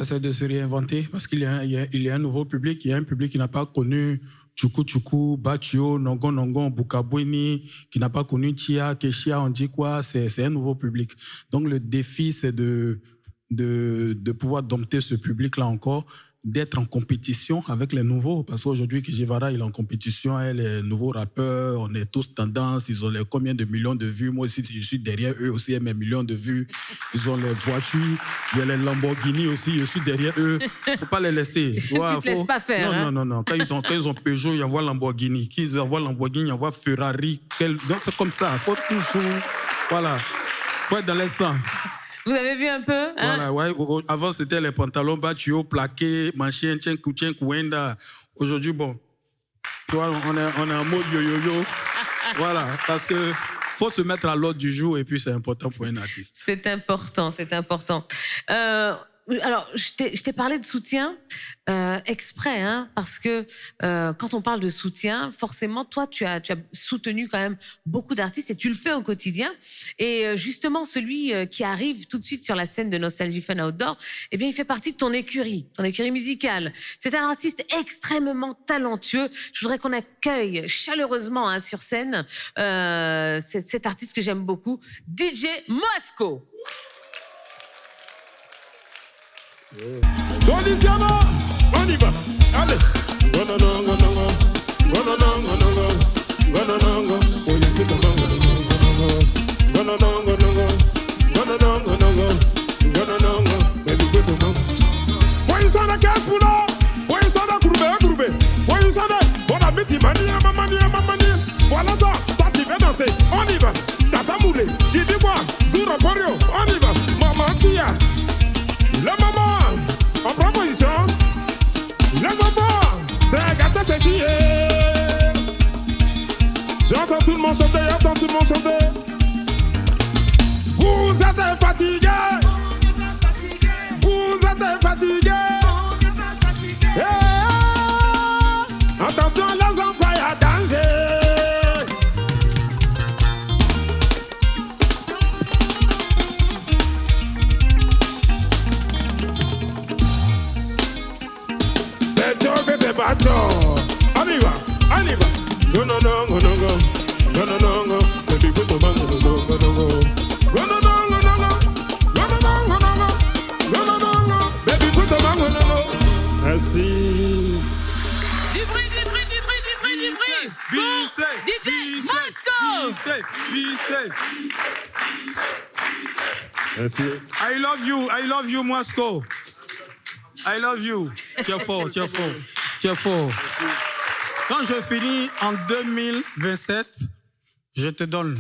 C: C'est de se réinventer parce qu'il y a un nouveau public. Il y a un public qui n'a pas connu Tchoukou, Bachio, Nongon, Bukabweni, qui n'a pas connu Tia, Keshia, on dit quoi? C'est un nouveau public. Donc le défi, c'est de pouvoir dompter ce public-là encore, d'être en compétition avec les nouveaux. Parce qu'aujourd'hui, Kedjevara, il est en compétition avec les nouveaux rappeurs. On est tous tendance. Ils ont combien de millions de vues. Moi aussi, je suis derrière eux aussi, mes millions de vues. Ils ont les voitures. Il y a les Lamborghini aussi. Je suis derrière eux. Faut pas les laisser.
A: Tu te laisses pas faire.
C: Non. Quand ils ont Peugeot, ils envoient Lamborghini. Qu'ils envoient Lamborghini, ils envoient Ferrari. Donc, c'est comme ça. Faut toujours... Voilà. Faut être dans les sangs.
A: Vous avez vu un peu
C: Voilà, ouais. Avant, c'était les pantalons Bachio, plaqués, machin, Wenda. Aujourd'hui, bon, tu vois, on est en mode yo-yo-yo. Voilà, parce que faut se mettre à l'ordre du jour et puis c'est important pour un artiste.
A: C'est important. Alors, je t'ai parlé de soutien exprès, parce que quand on parle de soutien, forcément, toi, tu as soutenu quand même beaucoup d'artistes et tu le fais au quotidien. Et justement, celui qui arrive tout de suite sur la scène de Nostalgie Fun Outdoor, eh bien, il fait partie de ton écurie musicale. C'est un artiste extrêmement talentueux. Je voudrais qu'on accueille chaleureusement sur scène cet artiste que j'aime beaucoup, DJ Moasco.
B: Donisiana, on y va. Allez. Gononongo, gononongo, gononongo. Oh, you feel the gononongo, gononongo. Baby, feel the mango. Why you sound like a spoon? Why you sound like a groove? Why you sound like on a petit mania, mania. Voilà ça, toi tu veux danser, on y va. T'as ça moulé, tu dis quoi? Zuro Porio, on y va. Maman Tia, le maman, en proposition. Les enfants, c'est un gâteau, c'est chier. J'entends tout le monde chanter, Vous êtes fatigués. Attention les enfants, il y a danger. C'est job et c'est pas job. On y va. Gononongo. Baby, put the gononongo. Baby, put the gononongo. Merci.
A: Du bruit. DJ Moscow.
B: Merci.
C: I love you, Moscow. I love you. Tu es fort. Quand je finis en 2027, je te donne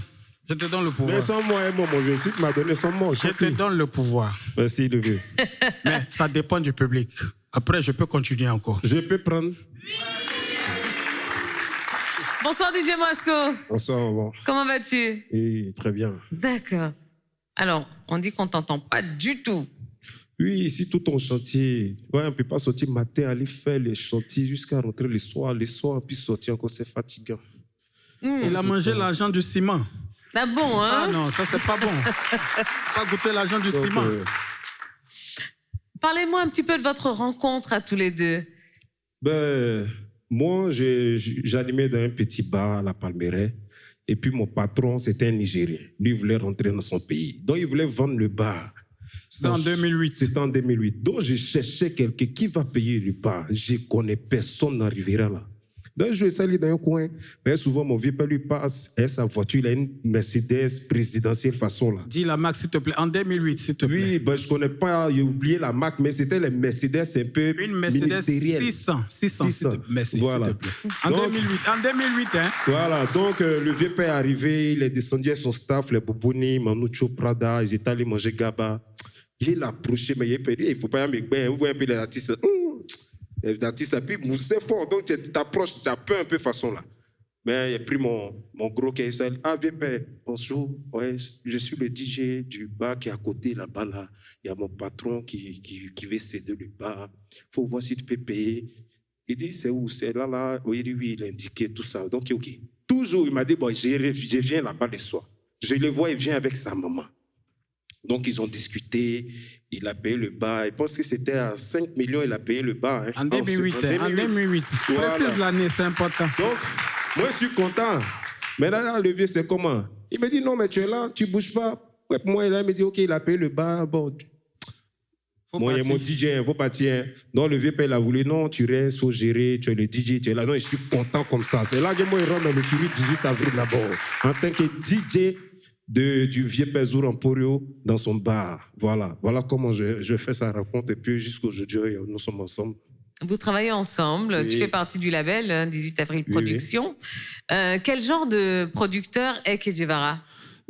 C: le pouvoir.
B: Mais sans moi, mon vieux, si tu m'as donné son mot,
C: Je te donne le pouvoir.
B: Merci, le vieux.
C: Mais ça dépend du public. Après, je peux continuer encore.
B: Je peux prendre.
A: Bonsoir DJ Moscow.
B: Bonsoir, maman.
A: Comment vas-tu?
B: Oui, très bien.
A: D'accord. Alors, on dit qu'on t'entend pas du tout.
B: Oui, ici, tout ton chantier. Ouais, on ne peut pas sortir matin, aller faire les chantiers jusqu'à rentrer le soir, puis sortir encore, c'est fatigant.
C: Il a mangé l'argent du ciment.
A: Ah bon, hein?
C: Ah non, ça, c'est pas bon. Pas goûter l'argent du ciment.
A: Parlez-moi un petit peu de votre rencontre à tous les deux.
B: Ben, moi, j'animais dans un petit bar à la Palmeraie. Et puis, mon patron, c'était un Nigérien. Lui, il voulait rentrer dans son pays. Donc, il voulait vendre le bar.
C: C'était en 2008.
B: C'était en 2008. Donc, je cherchais quelqu'un qui va payer le bar. Je connais personne n'arrivera là. Donc, je vais salir dans un coin. Mais souvent, mon vieux père lui passe. Et sa voiture, il a une Mercedes présidentielle façon là.
C: Dis la marque, s'il te plaît. En 2008, s'il te plaît.
B: Oui, ben, je ne connais pas, j'ai oublié la marque, mais c'était les Mercedes un peu
C: Une Mercedes
B: ministérielle.
C: 600. Merci,
B: Voilà.
C: s'il te plaît. En
B: Donc,
C: 2008, hein.
B: Voilà, donc le vieux père est arrivé, il est descendu avec son staff, les Boubouni, Manucho, Prada, ils étaient allés manger Gaba. Il l'a approché, mais il a dit, il ne faut pas y aller, vous voyez un peu les artistes. Les artistes, puis c'est fort, donc tu t'approches, tu as peur un peu façon là. Mais il a pris mon gros caisse. Ah, vieux père, bonjour, ouais, je suis le DJ du bar qui est à côté là-bas là. Il y a mon patron qui veut céder le bar. Il faut voir si tu peux payer. Il dit, c'est où? C'est là. Oui, il a indiqué tout ça. Donc, OK. Toujours, il m'a dit, bon, je viens là-bas le soir. Je le vois, il vient avec sa maman. Donc, ils ont discuté. Il a payé le bar. Je pense que c'était à 5 millions, il a payé le bar. Hein.
C: En 2008. En 2008.
B: Voilà.
C: Précise l'année, c'est important.
B: Donc, moi, je suis content. Mais là, le vieux, c'est comment? Il me dit, non, mais tu es là, tu ne bouges pas. Ouais, moi, il me dit, OK, il a payé le bar. Bon, moi, il y a mon DJ, il faut partir. Donc, le vieux père, il a voulu, non, tu restes, il faut gérer, tu es le DJ, tu es là. Non, je suis content comme ça. C'est là que moi, il rentre dans le curie 18 avril d'abord. En tant que DJ du vieux père Zour Emporio dans son bar. Voilà comment je fais sa rencontre. Et puis, jusqu'aujourd'hui, nous sommes ensemble.
A: Vous travaillez ensemble,
B: Oui.
A: Tu fais partie du label 18 avril
B: Oui,
A: Productions. Quel genre de producteur est Kedjevara?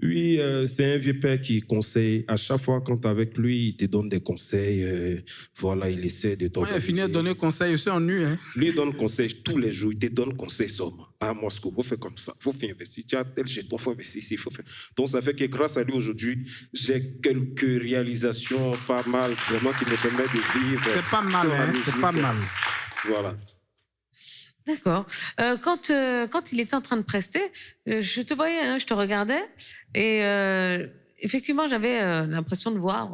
B: Oui, c'est un vieux père qui conseille. À chaque fois, quand tu es avec lui, il te donne des conseils. Voilà, il essaie de
C: Moi, il a
B: t'organiser.
C: fini de donner conseil aussi en nu. Hein.
B: Lui, il donne conseil tous les jours. Il te donne conseil seulement. À Moscou, il faut faire comme ça. Il faut faire investir. Tu as tel jeton, il faut investir ici. Faut faire. Donc, ça fait que grâce à lui, aujourd'hui, j'ai quelques réalisations pas mal, vraiment, qui me permettent de vivre.
C: C'est pas mal,
B: sur la
C: hein.
B: musique.
C: C'est pas mal.
B: Voilà.
A: D'accord. Quand il était en train de prester, je te voyais, hein, je te regardais, et effectivement, j'avais l'impression de voir,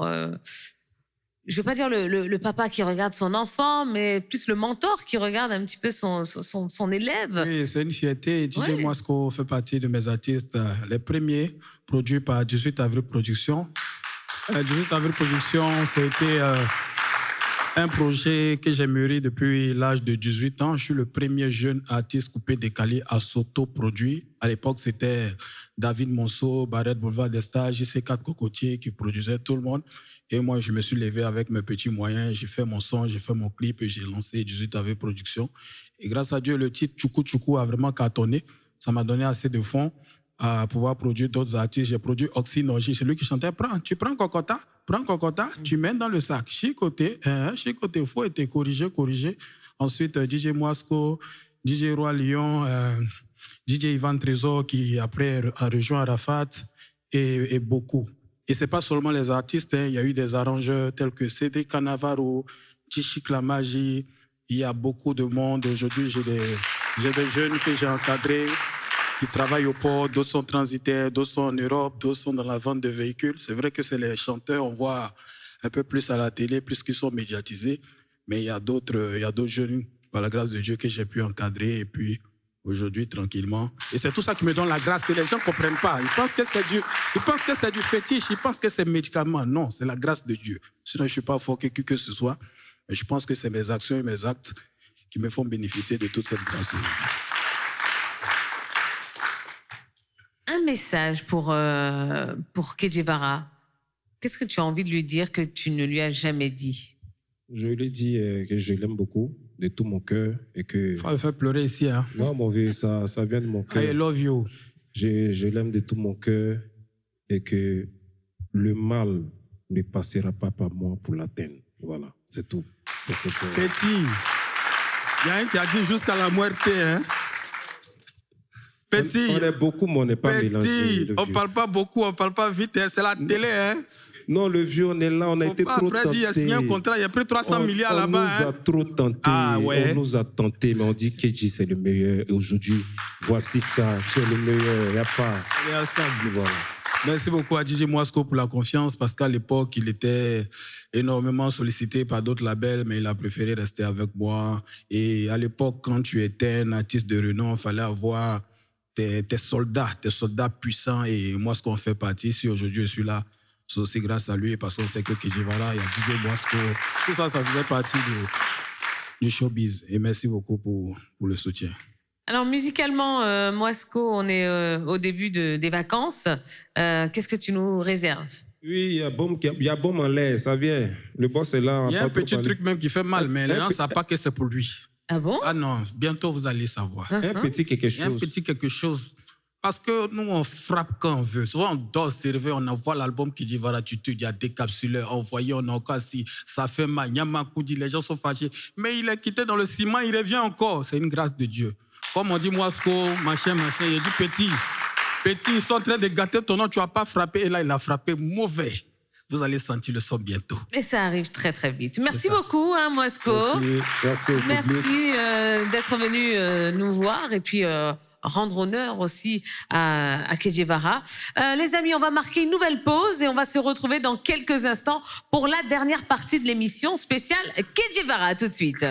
A: je ne veux pas dire le papa qui regarde son enfant, mais plus le mentor qui regarde un petit peu son élève.
C: Oui, c'est une fierté. DJ
A: Ouais.
C: Moscow fait partie de mes artistes, les premiers produits par 18 avril Productions. 18 avril Productions, c'était un projet que j'ai mûri depuis l'âge de 18 ans. Je suis le premier jeune artiste coupé-décalé à s'auto-produire. À l'époque, c'était David Monceau, Barrette Boulevard des Stars, JC4 Cocotier qui produisait tout le monde. Et moi, je me suis levé avec mes petits moyens. J'ai fait mon son, j'ai fait mon clip et j'ai lancé 18 AV Productions. Et grâce à Dieu, le titre Tchoukou Tchoukou a vraiment cartonné. Ça m'a donné assez de fonds à pouvoir produire d'autres artistes. J'ai produit Oxynorgie, c'est lui qui chantait « Tu prends Kokota, tu mets dans le sac. Chicoté, chicoté, faut être corrigé. Ensuite, DJ Moisco, DJ Roi Lion, DJ Ivan Trésor qui après a rejoint Arafat et beaucoup. Et c'est pas seulement les artistes, il y a eu des arrangeurs tels que Cédric Canavaro, Chichik La Magie. Il y a beaucoup de monde. Aujourd'hui, j'ai des jeunes que j'ai encadrés qui travaillent au port, d'autres sont transitaires, d'autres sont en Europe, d'autres sont dans la vente de véhicules. C'est vrai que c'est les chanteurs, on voit un peu plus à la télé, plus qu'ils sont médiatisés. Mais il y a d'autres jeunes, par la grâce de Dieu, que j'ai pu encadrer. Et puis, aujourd'hui, tranquillement. Et c'est tout ça qui me donne la grâce. Et les gens ne comprennent pas. Ils pensent que c'est du fétiche. Ils pensent que c'est médicament. Non, c'est la grâce de Dieu. Sinon, je ne suis pas fort que ce soit. Mais je pense que c'est mes actions et mes actes qui me font bénéficier de toute cette grâce.
A: Un message pour Kedjevara. Qu'est-ce que tu as envie de lui dire que tu ne lui as jamais dit?
F: Je lui ai dit que je l'aime beaucoup, de tout mon cœur. Et que...
C: Faut me faire pleurer ici. Hein.
F: Non, mon vieux, ça vient de mon cœur.
C: I love you.
F: Je l'aime de tout mon cœur et que le mal ne passera pas par moi pour l'atteindre. Voilà, c'est tout. C'est tout pour...
C: Petit, il y a un qui a dit jusqu'à la muerte. Hein? Petit,
F: on est beaucoup, mais on n'est pas mélangé.
C: On ne parle pas beaucoup, on ne parle pas vite. Hein? C'est la télé. Hein?
F: Non, le vieux, on est là, on a été trop tentés.
C: Après, il a signé un contrat, il a pris 300 milliards là-bas.
F: On nous a trop tentés. On nous a tentés, mais on dit que Kedji, c'est le meilleur. Et aujourd'hui, voici ça, tu es le meilleur. Il n'y a pas. Voilà.
C: Merci beaucoup à DJ Moisco pour la confiance, parce qu'à l'époque, il était énormément sollicité par d'autres labels, mais il a préféré rester avec moi. Et à l'époque, quand tu étais un artiste de renom, il fallait avoir tes soldats puissants. Et moi, ce qu'on fait partie, si aujourd'hui je suis là, c'est aussi grâce à lui, parce qu'on sait que Kedjevara, il y a DJ Moisco, tout ça, ça faisait partie du showbiz. Et merci beaucoup pour le soutien.
A: Alors, musicalement, Moisco, on est au début des vacances. Qu'est-ce que tu nous réserves?
F: Oui, il y a Baume en l'air, ça vient. Le boss est là.
C: Il y a un petit truc même qui fait mal, mais les gens ne savent pas que c'est pour lui.
A: Ah bon?
C: Ah non, bientôt vous allez savoir.
F: Un petit quelque chose.
C: Un petit quelque chose. Parce que nous, on frappe quand on veut. Souvent, on dort, c'est réveillé, on envoie l'album qui dit voilà, il y a des capsuleurs envoyés, on a encore si ça fait mal, Yamakoudi, les gens sont fâchés. Mais il est quitté dans le ciment, il revient encore. C'est une grâce de Dieu. Comme on dit, Moisco, machin, il a dit petit, ils sont en train de gâter ton nom, tu n'as pas frappé. Et là, il a frappé mauvais. Vous allez sentir le son bientôt.
A: Et ça arrive très, très vite. Merci beaucoup, hein, Moisco. Merci d'être venu nous voir et puis rendre honneur aussi à Kedjevara. Les amis, on va marquer une nouvelle pause et on va se retrouver dans quelques instants pour la dernière partie de l'émission spéciale Kedjevara. Tout de suite.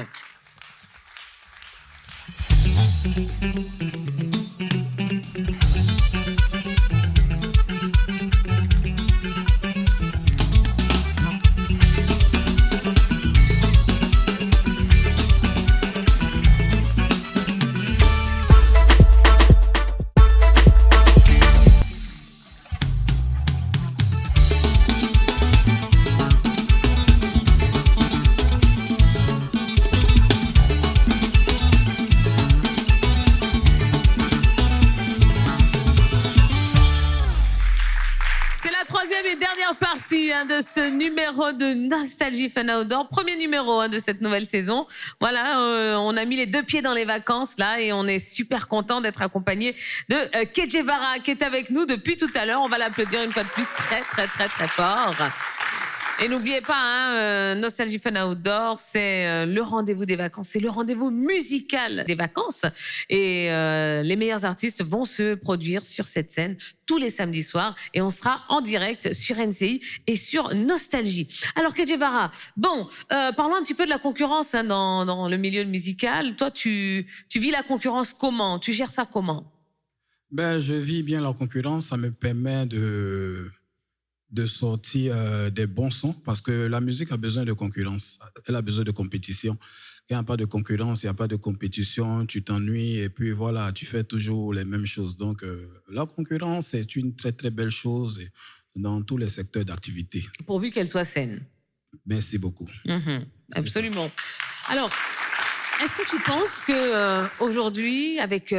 A: De ce numéro de Nostalgie Fun Outdoor, premier numéro de cette nouvelle saison. Voilà, on a mis les deux pieds dans les vacances là et on est super content d'être accompagné de Kedjevara qui est avec nous depuis tout à l'heure. On va l'applaudir une fois de plus très très très très fort. Et n'oubliez pas, hein, Nostalgie Fun Outdoor, c'est le rendez-vous des vacances, c'est le rendez-vous musical des vacances. Et les meilleurs artistes vont se produire sur cette scène tous les samedis soirs. Et on sera en direct sur NCI et sur Nostalgie. Alors, Kedjevara, bon, parlons un petit peu de la concurrence hein, dans le milieu musical. Toi, tu vis la concurrence comment? Tu gères ça comment?
C: Ben, je vis bien la concurrence. Ça me permet de de sortir des bons sons parce que la musique a besoin de concurrence, elle a besoin de compétition. Quand il n'y a pas de concurrence, il n'y a pas de compétition, tu t'ennuies et puis voilà, tu fais toujours les mêmes choses. Donc la concurrence est une très très belle chose dans tous les secteurs d'activité.
A: Pourvu qu'elle soit saine.
C: Merci beaucoup.
A: Absolument. Alors, est-ce que tu penses que aujourd'hui, avec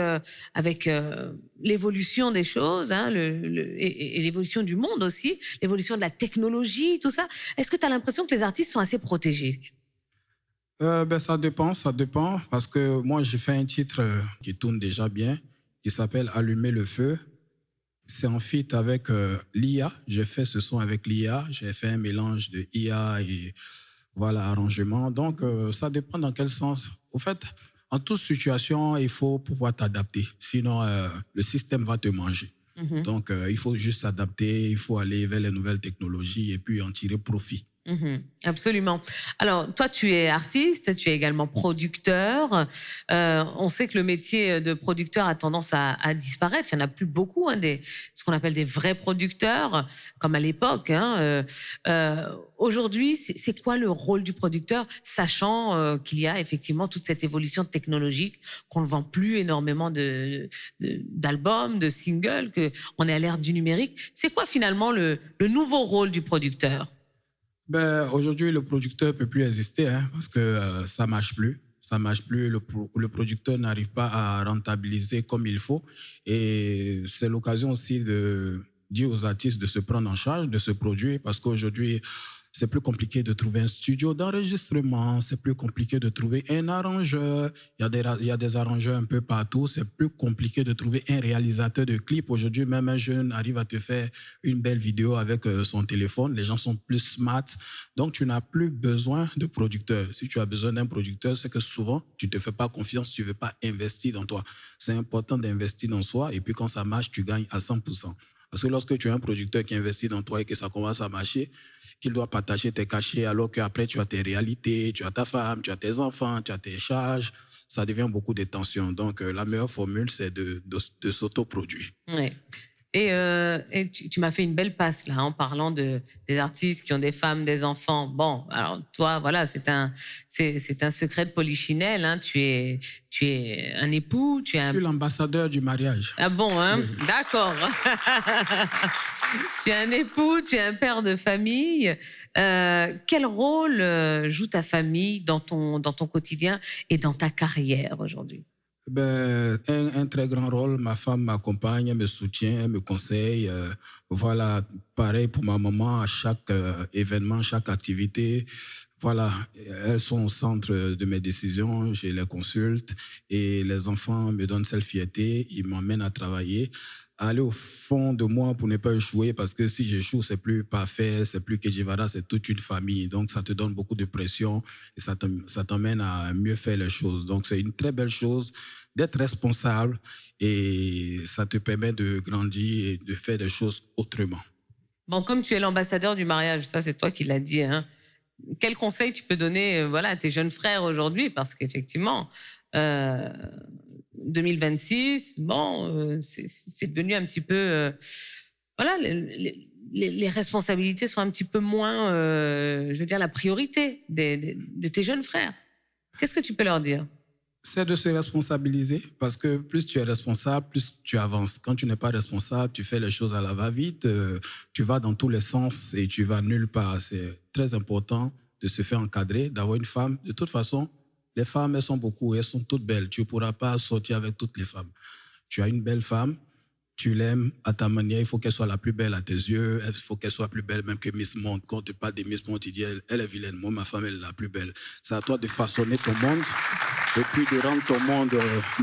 A: l'évolution des choses, hein, et l'évolution du monde aussi, l'évolution de la technologie, tout ça, est-ce que tu as l'impression que les artistes sont assez protégés?
C: Ça dépend, parce que moi j'ai fait un titre qui tourne déjà bien, qui s'appelle Allumer le feu. C'est en feat avec l'IA. J'ai fait ce son avec l'IA. J'ai fait un mélange de IA et voilà, arrangement. Donc, ça dépend dans quel sens. Au fait, en toute situation, il faut pouvoir t'adapter. Sinon, le système va te manger. Donc, il faut juste s'adapter. Il faut aller vers les nouvelles technologies et puis en tirer profit.
A: Absolument. Alors, toi, tu es artiste, tu es également producteur. On sait que le métier de producteur a tendance à disparaître. Il n'y en a plus beaucoup, hein, ce qu'on appelle des vrais producteurs, comme à l'époque. Hein. Aujourd'hui, c'est quoi le rôle du producteur, sachant qu'il y a effectivement toute cette évolution technologique, qu'on ne vend plus énormément d'albums, de singles, qu'on est à l'ère du numérique. C'est quoi finalement le nouveau rôle du producteur?
C: Aujourd'hui, le producteur ne peut plus exister parce que ça ne marche plus. Ça marche plus. Le producteur n'arrive pas à rentabiliser comme il faut. Et c'est l'occasion aussi de dire aux artistes de se prendre en charge, de se produire, parce qu'aujourd'hui, c'est plus compliqué de trouver un studio d'enregistrement, c'est plus compliqué de trouver un arrangeur. Il y a des arrangeurs un peu partout. C'est plus compliqué de trouver un réalisateur de clip. Aujourd'hui, même un jeune arrive à te faire une belle vidéo avec son téléphone. Les gens sont plus smart. Donc, tu n'as plus besoin de producteur. Si tu as besoin d'un producteur, c'est que souvent, tu ne te fais pas confiance, tu ne veux pas investir dans toi. C'est important d'investir dans soi. Et puis, quand ça marche, tu gagnes à 100%. Parce que lorsque tu as un producteur qui investit dans toi et que ça commence à marcher, qu'il doit partager tes cachets alors qu'après tu as tes réalités, tu as ta femme, tu as tes enfants, tu as tes charges, ça devient beaucoup de tensions. Donc la meilleure formule, c'est de s'autoproduire.
A: Ouais. Et tu m'as fait une belle passe là en parlant des artistes qui ont des femmes, des enfants. Bon, alors toi, voilà, c'est un secret de polichinelle. Hein. Tu es un époux, tu es
C: Je suis l'ambassadeur du mariage.
A: Ah bon, hein?
C: Oui.
A: D'accord. Tu es un époux, tu es un père de famille. Quel rôle joue ta famille dans ton quotidien et dans ta carrière aujourd'hui?
C: Un très grand rôle. Ma femme m'accompagne, elle me soutient, elle me conseille. Voilà, pareil pour ma maman, à chaque événement, chaque activité. Voilà, elles sont au centre de mes décisions, je les consulte et les enfants me donnent cette fierté, ils m'emmènent à travailler, à aller au fond de moi pour ne pas échouer parce que si j'échoue, c'est plus parfait, c'est plus Kejivara, c'est toute une famille. Donc ça te donne beaucoup de pression et ça t'emmène à mieux faire les choses. Donc c'est une très belle chose d'être responsable et ça te permet de grandir et de faire des choses autrement.
A: Bon, comme tu es l'ambassadeur du mariage, ça c'est toi qui l'as dit, hein. Quel conseil tu peux donner voilà, à tes jeunes frères aujourd'hui? Parce qu'effectivement, 2026, bon, c'est devenu un petit peu... voilà, les responsabilités sont un petit peu moins, je veux dire, la priorité de tes jeunes frères. Qu'est-ce que tu peux leur dire?
C: C'est de se responsabiliser parce que plus tu es responsable, plus tu avances. Quand tu n'es pas responsable, tu fais les choses à la va-vite, tu vas dans tous les sens et tu vas nulle part. C'est très important de se faire encadrer, d'avoir une femme. De toute façon, les femmes, elles sont beaucoup, elles sont toutes belles. Tu ne pourras pas sortir avec toutes les femmes. Tu as une belle femme, tu l'aimes à ta manière, il faut qu'elle soit la plus belle à tes yeux, il faut qu'elle soit plus belle même que Miss Monde. Quand tu parles de Miss Monde, tu dis elle est vilaine, moi ma femme elle est la plus belle. C'est à toi de façonner ton monde et puis de rendre ton monde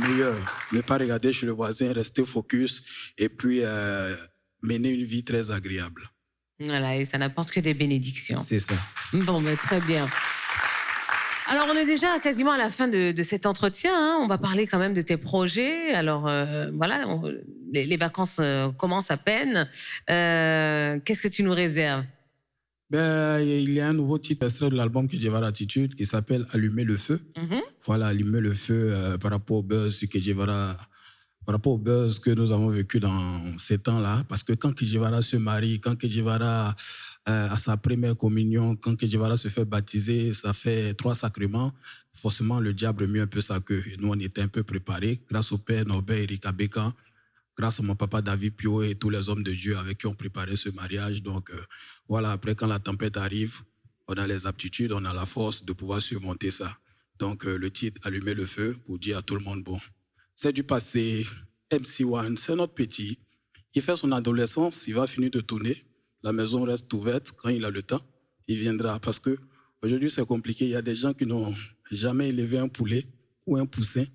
C: meilleur. Ne pas regarder chez le voisin, rester focus et puis mener une vie très agréable.
A: Voilà, et ça n'apporte que des bénédictions.
C: C'est ça.
A: Bon, ben, très bien. Alors, on est déjà quasiment à la fin de cet entretien. Hein. On va parler quand même de tes projets. Alors, voilà, les vacances commencent à peine. Qu'est-ce que tu nous réserves?
C: Il y a un nouveau titre extrait de l'album Kejivara Attitude qui s'appelle Allumer le feu. Voilà, Allumer le feu par rapport au buzz que Kejivara par rapport au buzz que nous avons vécu dans ces temps-là. Parce que quand Kidjivara se marie, quand Kidjivara a sa première communion, quand Kidjivara se fait baptiser, ça fait 3 sacrements, forcément le diable remue un peu sa queue. Et nous, on était un peu préparés, grâce au père Norbert Eric Abeka, grâce à mon papa David Pio et tous les hommes de Dieu avec qui on préparait ce mariage. Donc voilà, après quand la tempête arrive, on a les aptitudes, on a la force de pouvoir surmonter ça. Donc le titre « Allumer le feu » pour dire à tout le monde, bon, c'est du passé, MC1, c'est notre petit. Il fait son adolescence, il va finir de tourner, la maison reste ouverte, quand il a le temps, il viendra. Parce que aujourd'hui c'est compliqué, il y a des gens qui n'ont jamais élevé un poulet ou un poussin,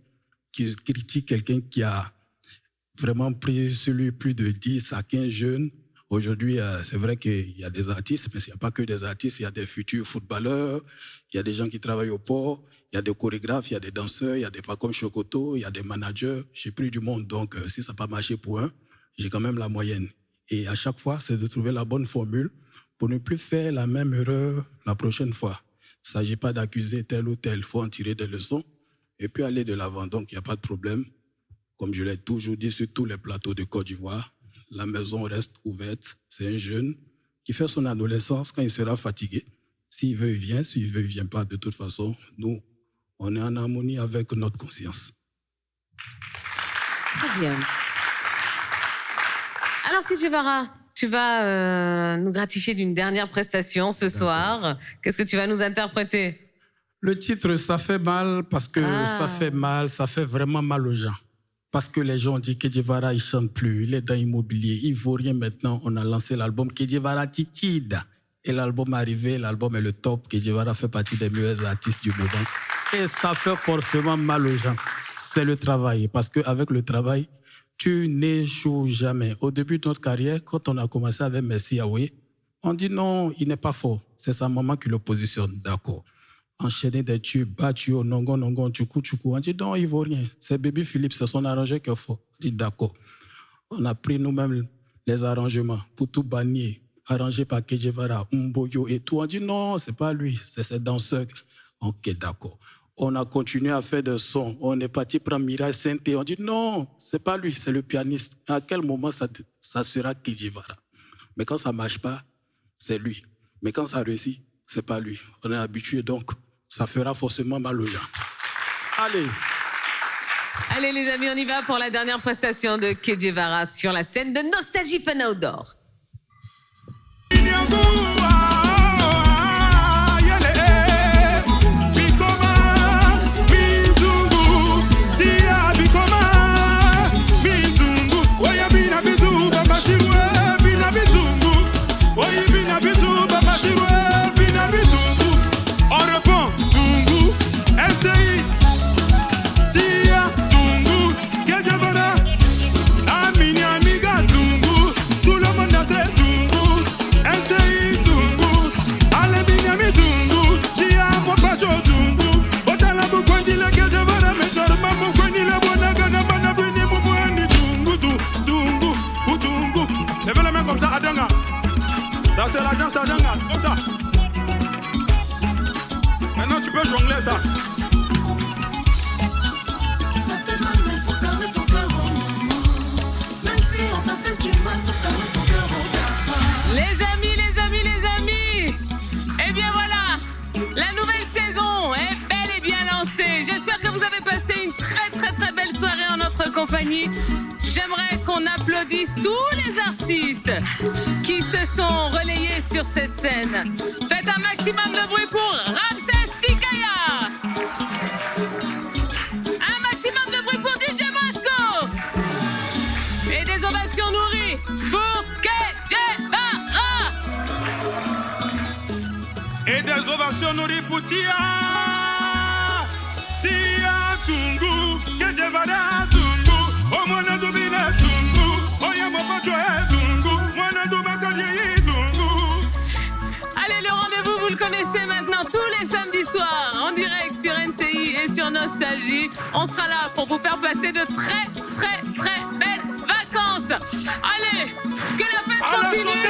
C: qui critiquent quelqu'un qui a vraiment pris sur lui plus de 10 à 15 jeunes. Aujourd'hui, c'est vrai qu'il y a des artistes, mais il n'y a pas que des artistes, il y a des futurs footballeurs, il y a des gens qui travaillent au port, il y a des chorégraphes, il y a des danseurs, il y a des pas comme Chocoto, il y a des managers. J'ai pris du monde, donc si ça n'a pas marché pour un, j'ai quand même la moyenne. Et à chaque fois, c'est de trouver la bonne formule pour ne plus faire la même erreur la prochaine fois. Il ne s'agit pas d'accuser tel ou tel, il faut en tirer des leçons et puis aller de l'avant. Donc, il n'y a pas de problème. Comme je l'ai toujours dit sur tous les plateaux de Côte d'Ivoire, la maison reste ouverte. C'est un jeune qui fait son adolescence quand il sera fatigué. S'il veut, il vient. S'il veut, il ne vient pas. De toute façon, nous, on est en harmonie avec notre conscience.
A: Très bien. Alors, Kidjivara, tu vas nous gratifier d'une dernière prestation ce soir. Qu'est-ce que tu vas nous interpréter?
C: Le titre, ça fait mal parce que ça fait mal, ça fait vraiment mal aux gens. Parce que les gens disent que Kidjivara, il ne chante plus, il est dans l'immobilier, il ne vaut rien maintenant. On a lancé l'album Kidjivara Titide. Et l'album est arrivé, l'album est le top. Kidjivara fait partie des meilleurs artistes du moment. Et ça fait forcément mal aux gens. C'est le travail. Parce qu'avec le travail, tu n'échoues jamais. Au début de notre carrière, quand on a commencé avec Messi Yahweh, on dit non, il n'est pas fort. C'est sa maman qui le positionne. D'accord. Enchaîner des tubes, battu au nongon, nongon, tchoukou. On dit non, il ne vaut rien. C'est Baby Philippe, c'est son arrangeur qui est fort. On dit d'accord. On a pris nous-mêmes les arrangements pour tout bannir, arrangé par Kidjivara, Mboyo et tout. On dit non, ce n'est pas lui, c'est ses danseurs. Ok, d'accord. On a continué à faire des sons. On est parti prendre Mirai Sainté. On dit non, ce n'est pas lui, c'est le pianiste. À quel moment ça sera Kidjivara? Mais quand ça ne marche pas, c'est lui. Mais quand ça réussit, ce n'est pas lui. On est habitué, donc ça fera forcément mal aux gens. Allez.
A: Allez les amis, on y va pour la dernière prestation de Kidjivara sur la scène de Nostalgie Fun Outdoor.
B: Ça c'est la danse à Danga, comme ça. Maintenant tu peux jongler ça.
D: Ça fait mal mais faut calmer ton cœur au moment. Même si on t'a fait du mal, faut calmer ton cœur au moment.
A: Les amis, eh bien voilà, la nouvelle saison est bel et bien lancée. J'espère que vous avez passé une très belle soirée en notre compagnie. J'aimerais qu'on applaudisse tous les artistes qui se sont relayés sur cette scène. Faites un maximum de bruit pour Ramses Tikaya. Un maximum de bruit pour DJ Masco. Et des ovations nourries pour Kidjivara.
B: Et des ovations nourries pour Tia. Tia Tungu, Kidjivara Tungu. Oh mon adobine Tungu, oh y'a mon pote Tungu, mon adobine Tungu.
A: Allez, le rendez-vous, vous le connaissez maintenant tous les samedis soirs en direct sur NCI et sur Nostalgie. On sera là pour vous faire passer de très belles vacances. Allez, que la fête continue.